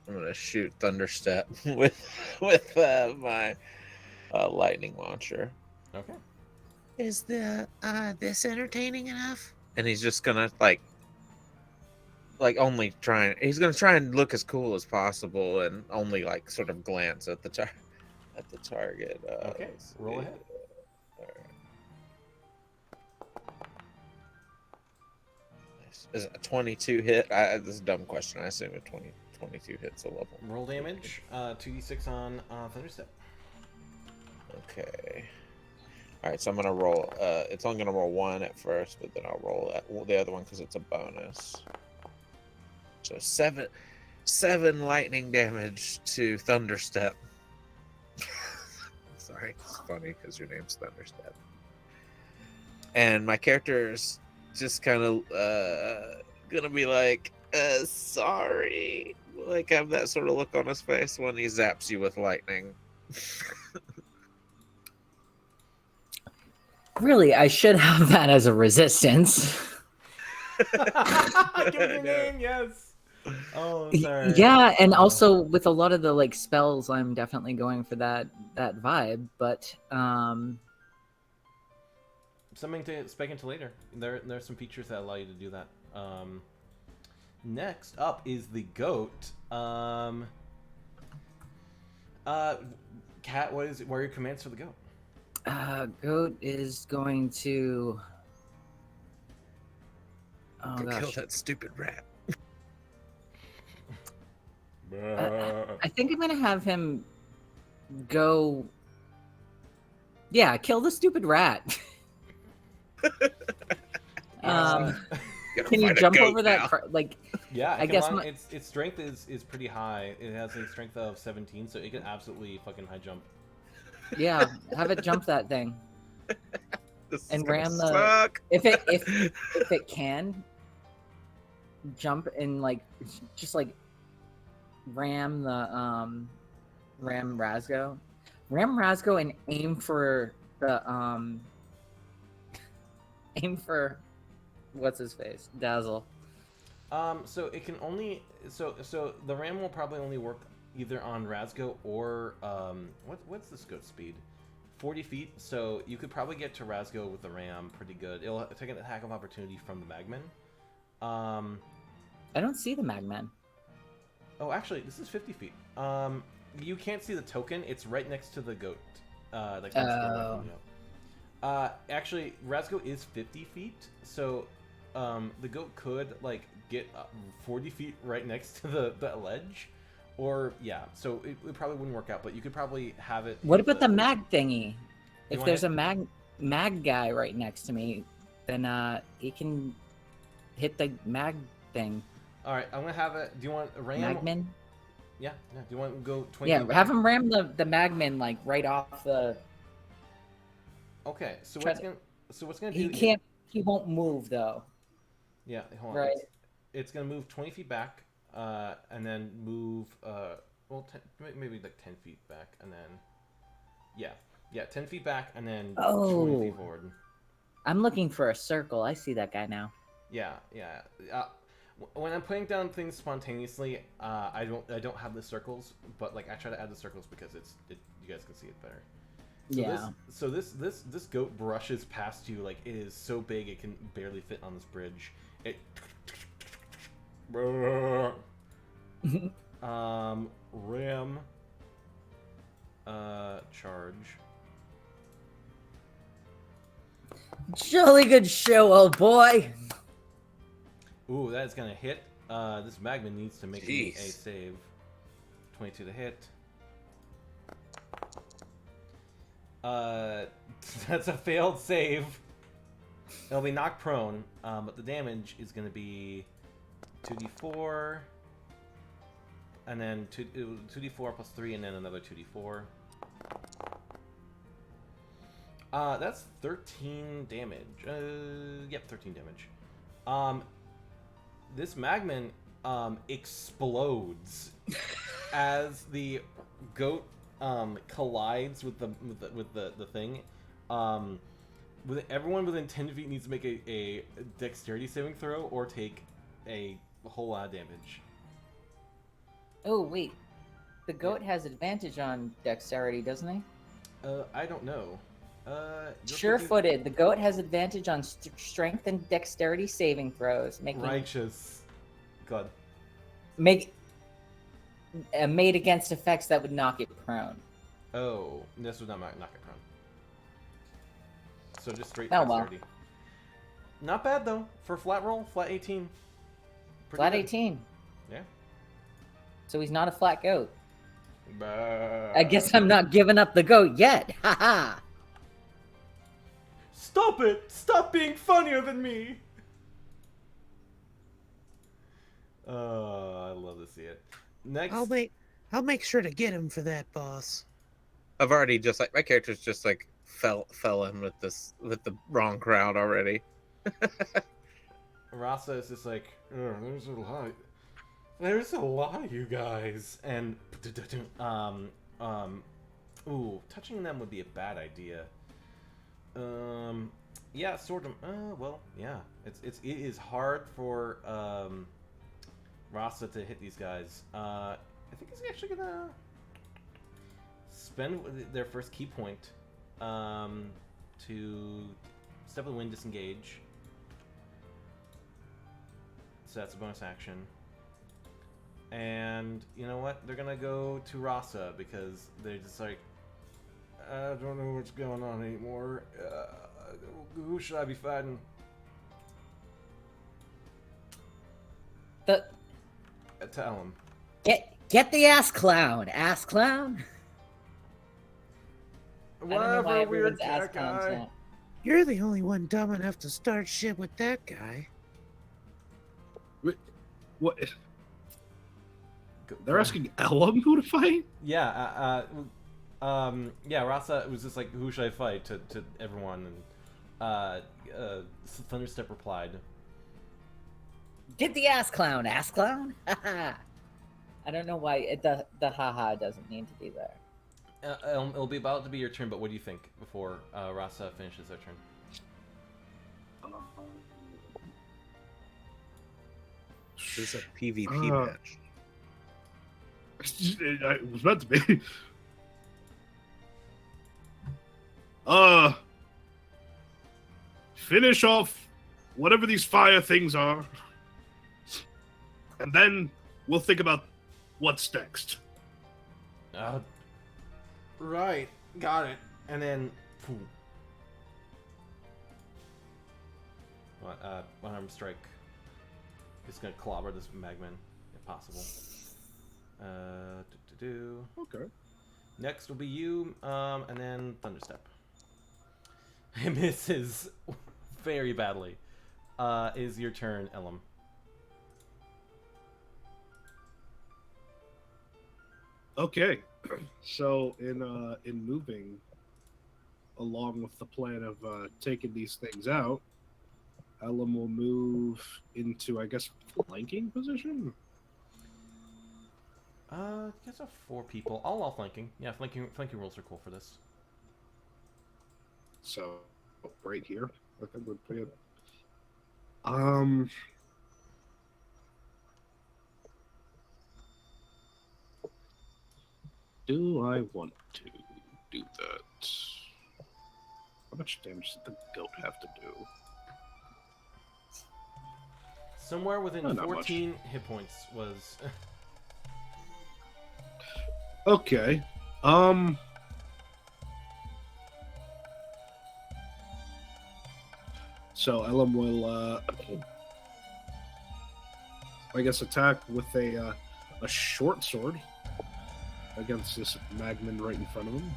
gonna shoot Thunderstep with my lightning launcher, Okay. Is the this entertaining enough? and he's just gonna like only try. He's gonna try and look as cool as possible, and only like sort of glance at the target. Okay, let's roll see. ahead. All right. Is it a 22 hit? This is a dumb question. I assume a 22 hits a level. Roll damage. 2d6 on Thunderstep. Okay. All right, so I'm gonna roll. It's only gonna roll one at first, but then I'll roll the other one because it's a bonus. So seven lightning damage to Thunderstep. Sorry, it's funny because your name's Thunderstep. And my character's just kind of gonna be like, sorry. Like, have that sort of look on his face when he zaps you with lightning. Really, I should have that as a resistance. Give me your name, yes. Oh, sorry. Yeah, and also with a lot of the like spells, I'm definitely going for that vibe. But Something to spec into later. There's some features that allow you to do that. Next up is the goat. Kat, what are your commands for the goat? goat is going to. Oh Go gosh. kill that stupid rat. I think I'm gonna have him go. Yeah, kill the stupid rat. Gotta Can you fight a jump goat over now. that? Like, Yeah, I guess its strength is pretty high. It has a strength of 17, so it can absolutely fucking high jump. yeah, have it jump that thing. This is And gonna ram the- suck. If it can jump and like just like ram the ram Razz'go and aim for what's his face, Dazzle. So it can only so the ram will probably only work either on Razz'go or what's the goat speed? 40 feet. So you could probably get to Razz'go with the ram pretty good. It'll take an attack of opportunity from the Magman. I don't see the Magman. Oh, actually, this is 50 feet. You can't see the token. It's right next to the goat. Like one square away from you. Actually, Razz'go is 50 feet, so the goat could like get 40 feet right next to the ledge, or yeah. So it probably wouldn't work out, but you could probably have it. What about the mag thingy? If want there's it? a mag guy right next to me, then he can hit the mag thing. All right, I'm gonna have it. Do you want a ram? Magman? Yeah. Do you want to go 20? Yeah, feet have back? him ram the Magman like right off the. Okay, so Try what's gonna do? He can't. He won't move though. Yeah, hold on. Right. It's gonna move 20 feet back, and then move well, maybe like 10 feet back, and then yeah, 10 feet back, and then 20 Oh. feet forward. I'm looking for a circle. I see that guy now. Yeah. When I'm putting down things spontaneously, I don't have the circles, but like I try to add the circles because you guys can see it better. So Yeah. this goat brushes past you like it is so big it can barely fit on this bridge. It ram charge. Jolly good show, old boy. Ooh, that's gonna hit. This Magman needs to make me a Jeez. save. 22 to hit. That's a failed save. It'll be knocked prone, but the damage is gonna be 2d4, and then 2d4 plus 3, and then another 2d4. That's 13 damage. Yep, 13 damage. This Magman explodes as the goat collides with the thing. Everyone within 10 feet needs to make a dexterity saving throw or take a whole lot of damage. Oh wait, the goat has advantage on dexterity, doesn't he? I don't know. You're Sure-footed. The goat has advantage on strength and dexterity saving throws, making righteous. God. made against effects that would knock it prone. Oh, this would not knock it prone. So just straight Oh, well. dexterity. Not bad though for flat roll, flat 18. Pretty Flat good. 18. Yeah. So he's not a flat goat. Bah. I guess I'm not giving up the goat yet. Haha. Stop it! Stop being funnier than me! Oh, I love to see it. Next, I'll make sure to get him for that, boss. I've already just like my character's just like fell in with the wrong crowd already. Raza is just like, there's a lot. There's a lot of you guys, and touching them would be a bad idea. Yeah, sort of. Well, yeah, it is hard for Raza to hit these guys. I think he's actually gonna spend their first key point to step of the wind, disengage. So that's a bonus action. And you know what? They're gonna go to Raza because they're just like, I don't know what's going on anymore. Who should I be fighting? Tell him. Get the ass clown, ass clown. I don't know why everyone's ass clowns now. You're the only one dumb enough to start shit with that guy. What? They're asking Ellum who to fight? Yeah, yeah, Raza was just like, who should I fight to everyone, and Thunderstep replied, Get the ass clown, ass clown. I don't know why the haha doesn't need to be there. It'll be about to be your turn, but what do you think before Raza finishes their turn? This is a PvP match. It was meant to be. Finish off whatever these fire things are, and then we'll think about what's next. Right, got it. And then, one arm strike. Just gonna clobber this Magman, if possible. Okay. Next will be you, and then Thunderstep. It misses very badly. Is your turn, Ellum? Okay. So in moving along with the plan of taking these things out, Ellum will move into, I guess, flanking position. I guess I have 4 people. All flanking. Yeah, flanking rules are cool for this. So right here, I think would put it. Do I want to do that? How much damage did the goat have to do? Somewhere within Not 14 hit points was. Okay. So Ellum will, I guess, attack with a short sword against this Magman right in front of him.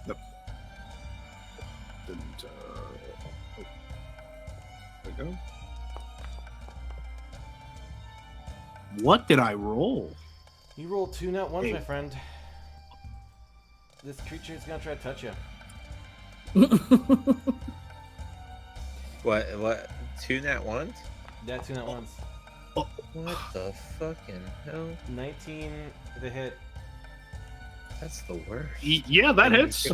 Nope. Didn't. Oh. There we go. What did I roll? You rolled 2 nat 1s, Hey. my friend. This creature is gonna try to touch you. What? 2 nat 1s? Yeah, 2 nat 1s. What the fucking hell? 19 to hit. That's the worst. Yeah, that hits.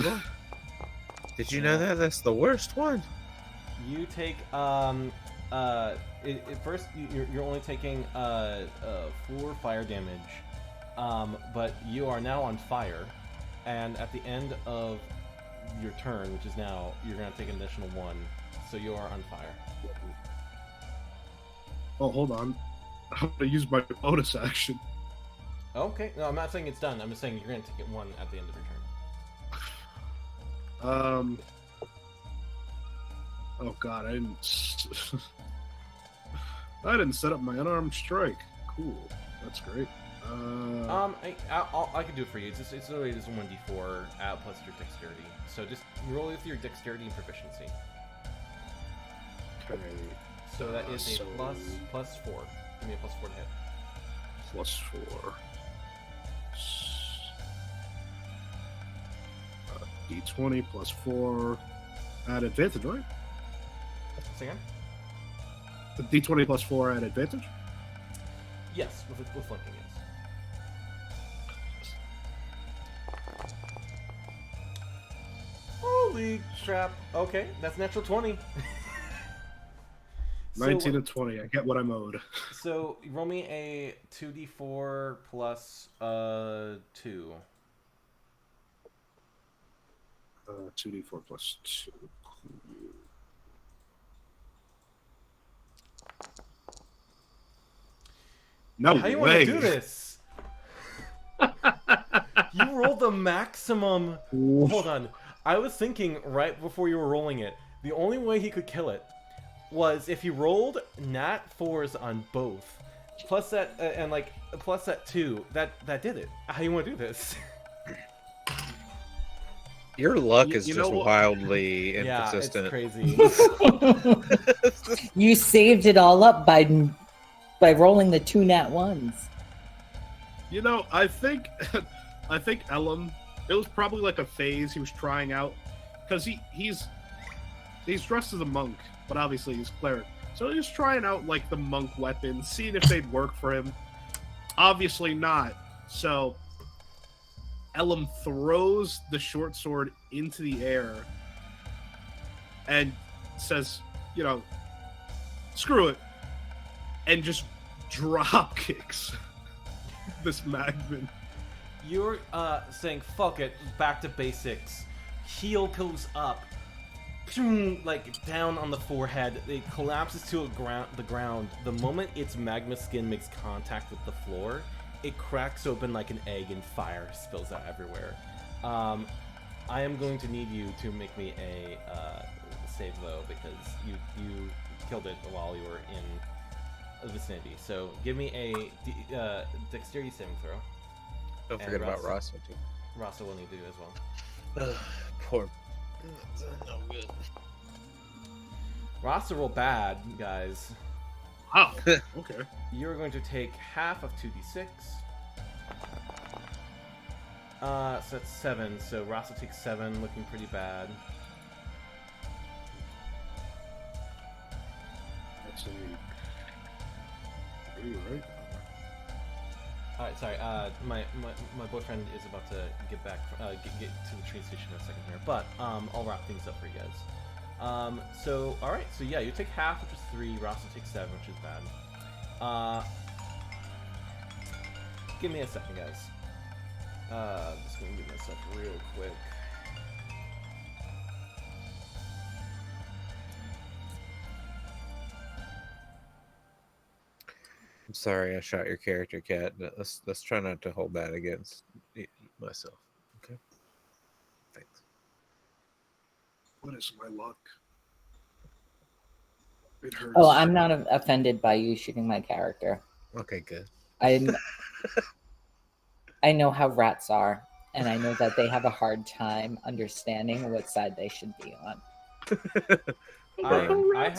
Did you know that? That's the worst one. You take first you're only taking 4 fire damage, but you are now on fire, and at the end of your turn, which is now, you're gonna take an additional 1, so you are on fire. Oh, hold on. I'm gonna use my bonus action. Okay, no, I'm not saying it's done. I'm just saying you're gonna take it 1 at the end of your turn. Oh god, I didn't set up my unarmed strike. Cool, that's great. I can do it for you. It's literally just 1d4 plus your dexterity. So just roll with your dexterity and proficiency. Okay. So that is a So- plus 4. Give me a plus 4 to hit. +4. D20 +4 at advantage, right? Say again? The D20 +4 at advantage? Yes, with flanking, yes. Holy crap. Okay, that's natural 20. 19 and 20. I get what I'm owed. So roll me a 2d4 plus 2. 2d4 +2. No How you want to way. do this? You rolled the maximum. Hold on. I was thinking right before you were rolling it, the only way he could kill it was if he rolled nat 4s on both. Plus that, and like, plus that 2. That did it. How you want to do this? Your luck You- is you just know what? wildly Yeah, it's inconsistent. crazy. You saved it all up by rolling the 2 nat 1s. You know, I think Ellum, it was probably like a phase he was trying out, because he's dressed as a monk, but obviously he's cleric. So he's trying out like the monk weapons, seeing if they'd work for him. Obviously not. So Ellum throws the short sword into the air and says, you know, screw it, and just drop kicks this Magman. You're saying fuck it, back to basics. Heel goes up, like down on the forehead. It collapses to the ground. The moment its magma skin makes contact with the floor, it cracks open like an egg and fire spills out everywhere. I am going to need you to make me a save though, because you killed it while you were in the vicinity. So give me a dexterity saving throw. Don't And forget about Raza. Raza too. Raza will need to do as well. Poor. No good. Raza roll bad, guys. Wow. Okay. You're going to take half of 2d6. So that's 7. So Raza takes 7, looking pretty bad. Let's see. Are you right? Alright, sorry. My boyfriend is about to get back, get to the train station in a second here. But I'll wrap things up for you guys. So alright, so yeah, you take half, which is 3. Raza takes 7, which is bad. Give me a second, guys. Just gonna get myself real quick. I'm sorry I shot your character, Cat. Let's try not to hold that against myself. Okay. Thanks. What is my luck? It hurts. Oh, I'm not offended by you shooting my character. Okay, good. I know how rats are, and I know that they have a hard time understanding what side they should be on. I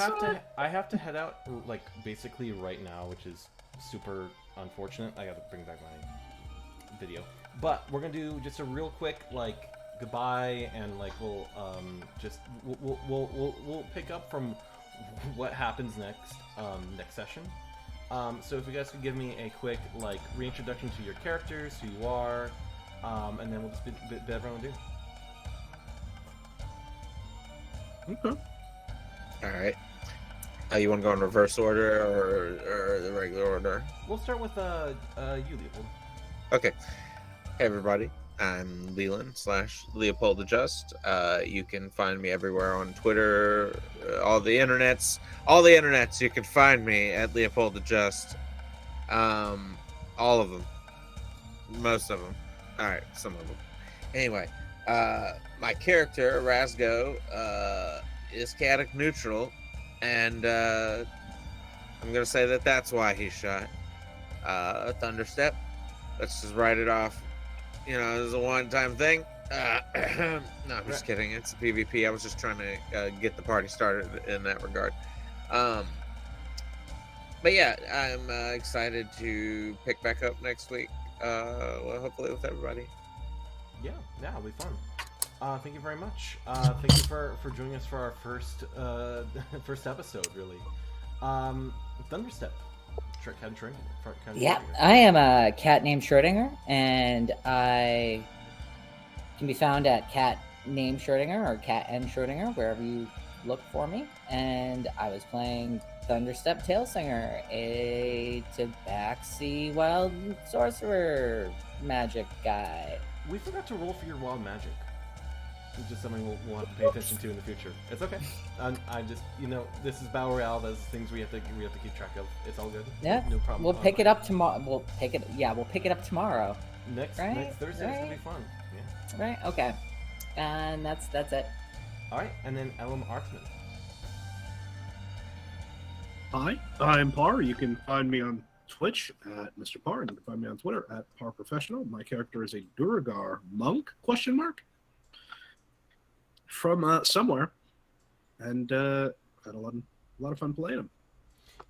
have to head out like basically right now, which is super unfortunate. I gotta bring back my video, but we're gonna do just a real quick like goodbye, and like we'll pick up from what happens next session. So if you guys could give me a quick like reintroduction to your characters, who you are, and then we'll just bid everyone do. Okay. All right. You want to go in reverse order or the regular order? We'll start with you, Leopold. Okay. Hey, everybody. I'm Leland /Leopold the Just. You can find me everywhere on Twitter, all the internets. You can find me at Leopold the Just. All of them. Most of them. All right, some of them. Anyway, my character, Razz'go, is chaotic neutral, and I'm going to say that that's why he shot Thunderstep. Let's just write it off. You know, this is a one-time thing. No, I'm just kidding. It's a PvP. I was just trying to get the party started in that regard. But yeah, I'm excited to pick back up next week. Well, hopefully with everybody. Yeah, it'll be fun. Thank you very much. Thank you for joining us for our first episode, really. Thunderstep. Cat and Schrodinger. Yeah, I am a cat named Schrodinger, and I can be found at cat named Schrodinger or cat and Schrodinger, wherever you look for me. And I was playing Thunderstep Talesinger, a Tabaxi wild sorcerer magic guy. We forgot to roll for your wild magic. It's just something we'll have to pay attention to in the future. It's okay. I just, this is Battle Royale. There's things we have to keep track of. It's all good. Yeah, no problem. We'll pick it up tomorrow. We'll pick it up tomorrow. Next Thursday. It's gonna be fun. Yeah. Right. Okay. And that's it. All right, and then Ellum Artamin. Hi, I'm Par. You can find me on Twitch at Mr. Par, and you can find me on Twitter at Par Professional. My character is a Duergar monk? ? From somewhere, and had a lot of fun playing him.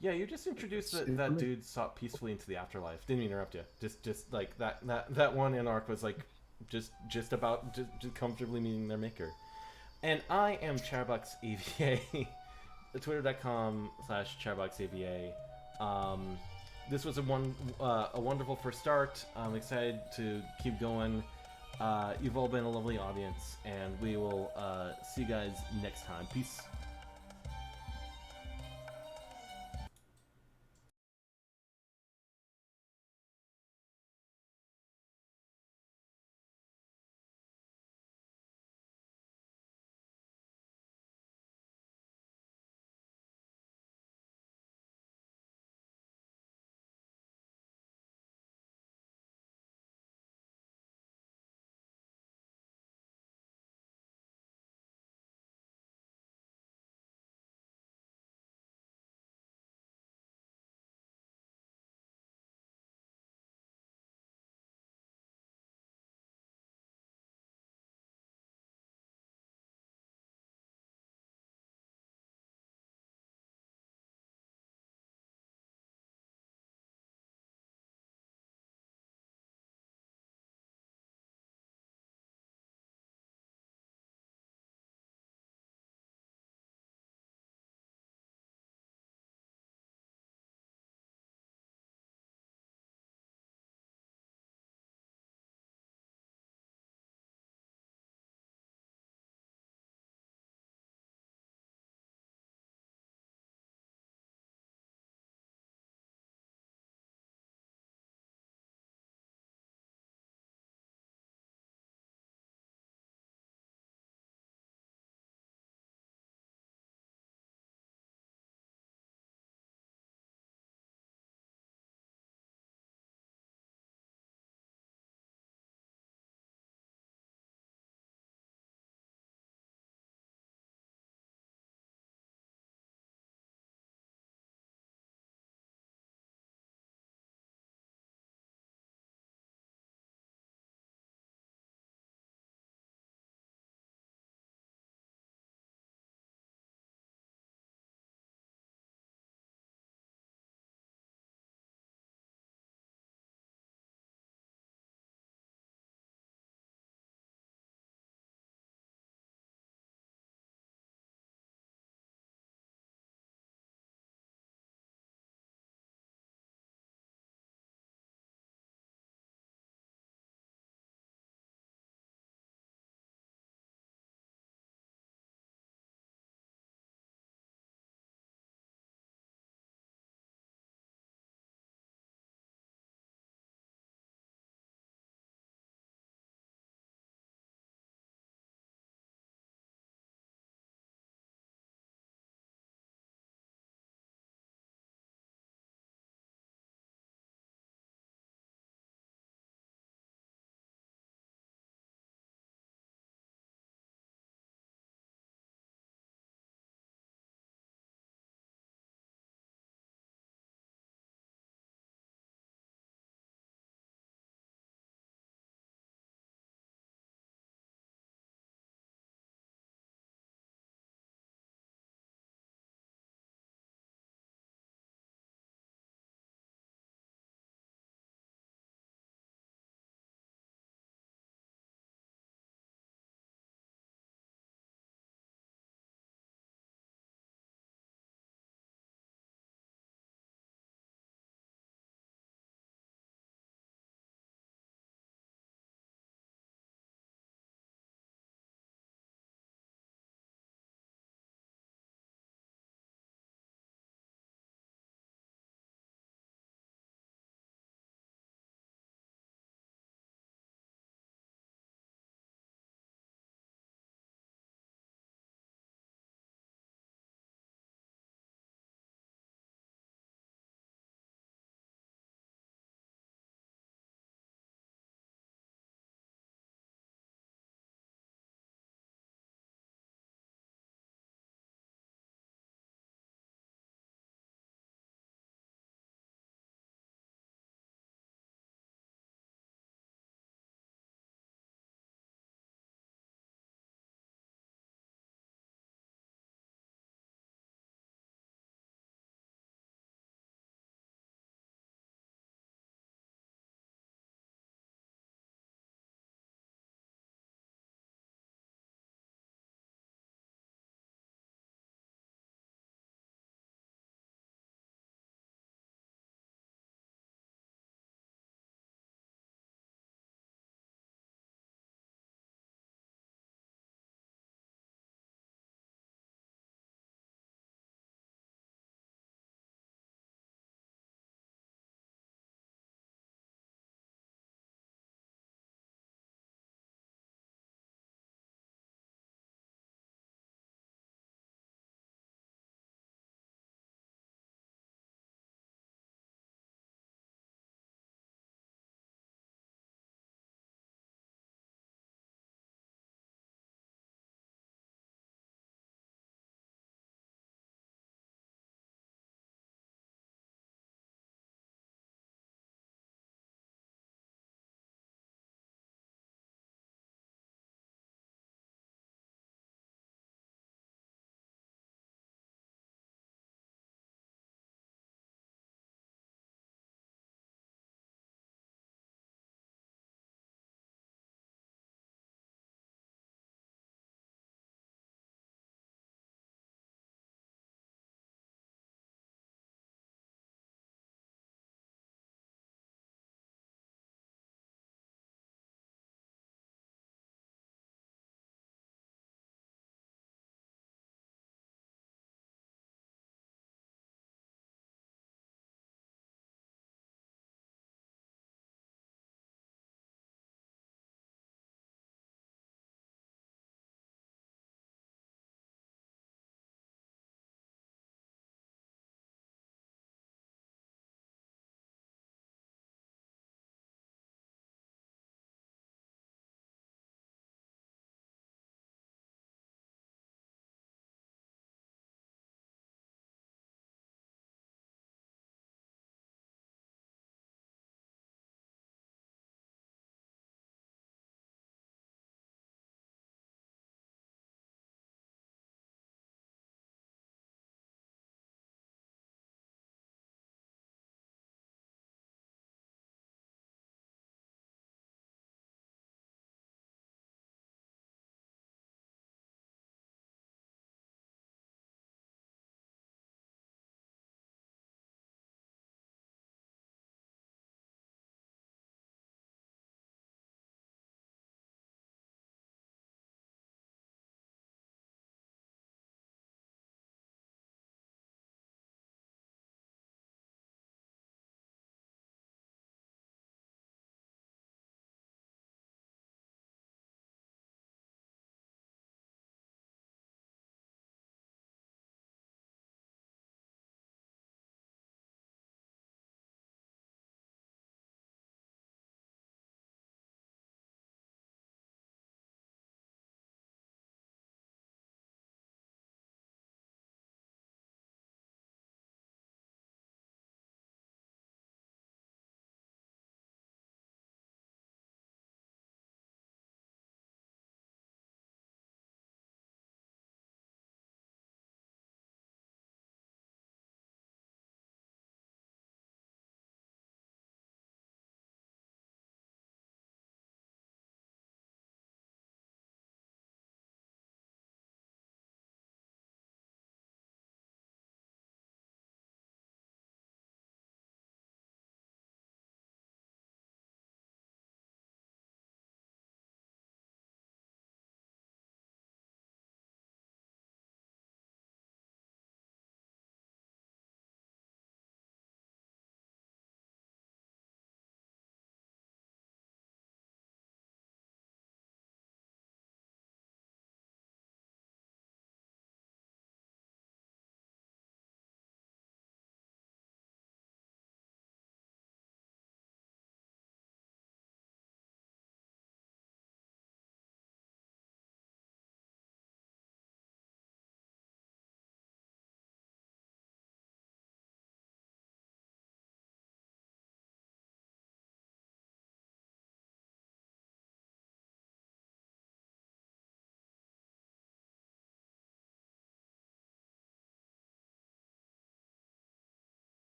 Yeah, you just introduced that dude sought peacefully into the afterlife. Didn't mean to interrupt you. Just like that one in Arc was like just comfortably meeting their maker. And I am ChatterboxAVA. Twitter.com/ChatterboxAVA. This was a wonderful first start. I'm excited to keep going. You've all been a lovely audience, and we will see you guys next time. Peace.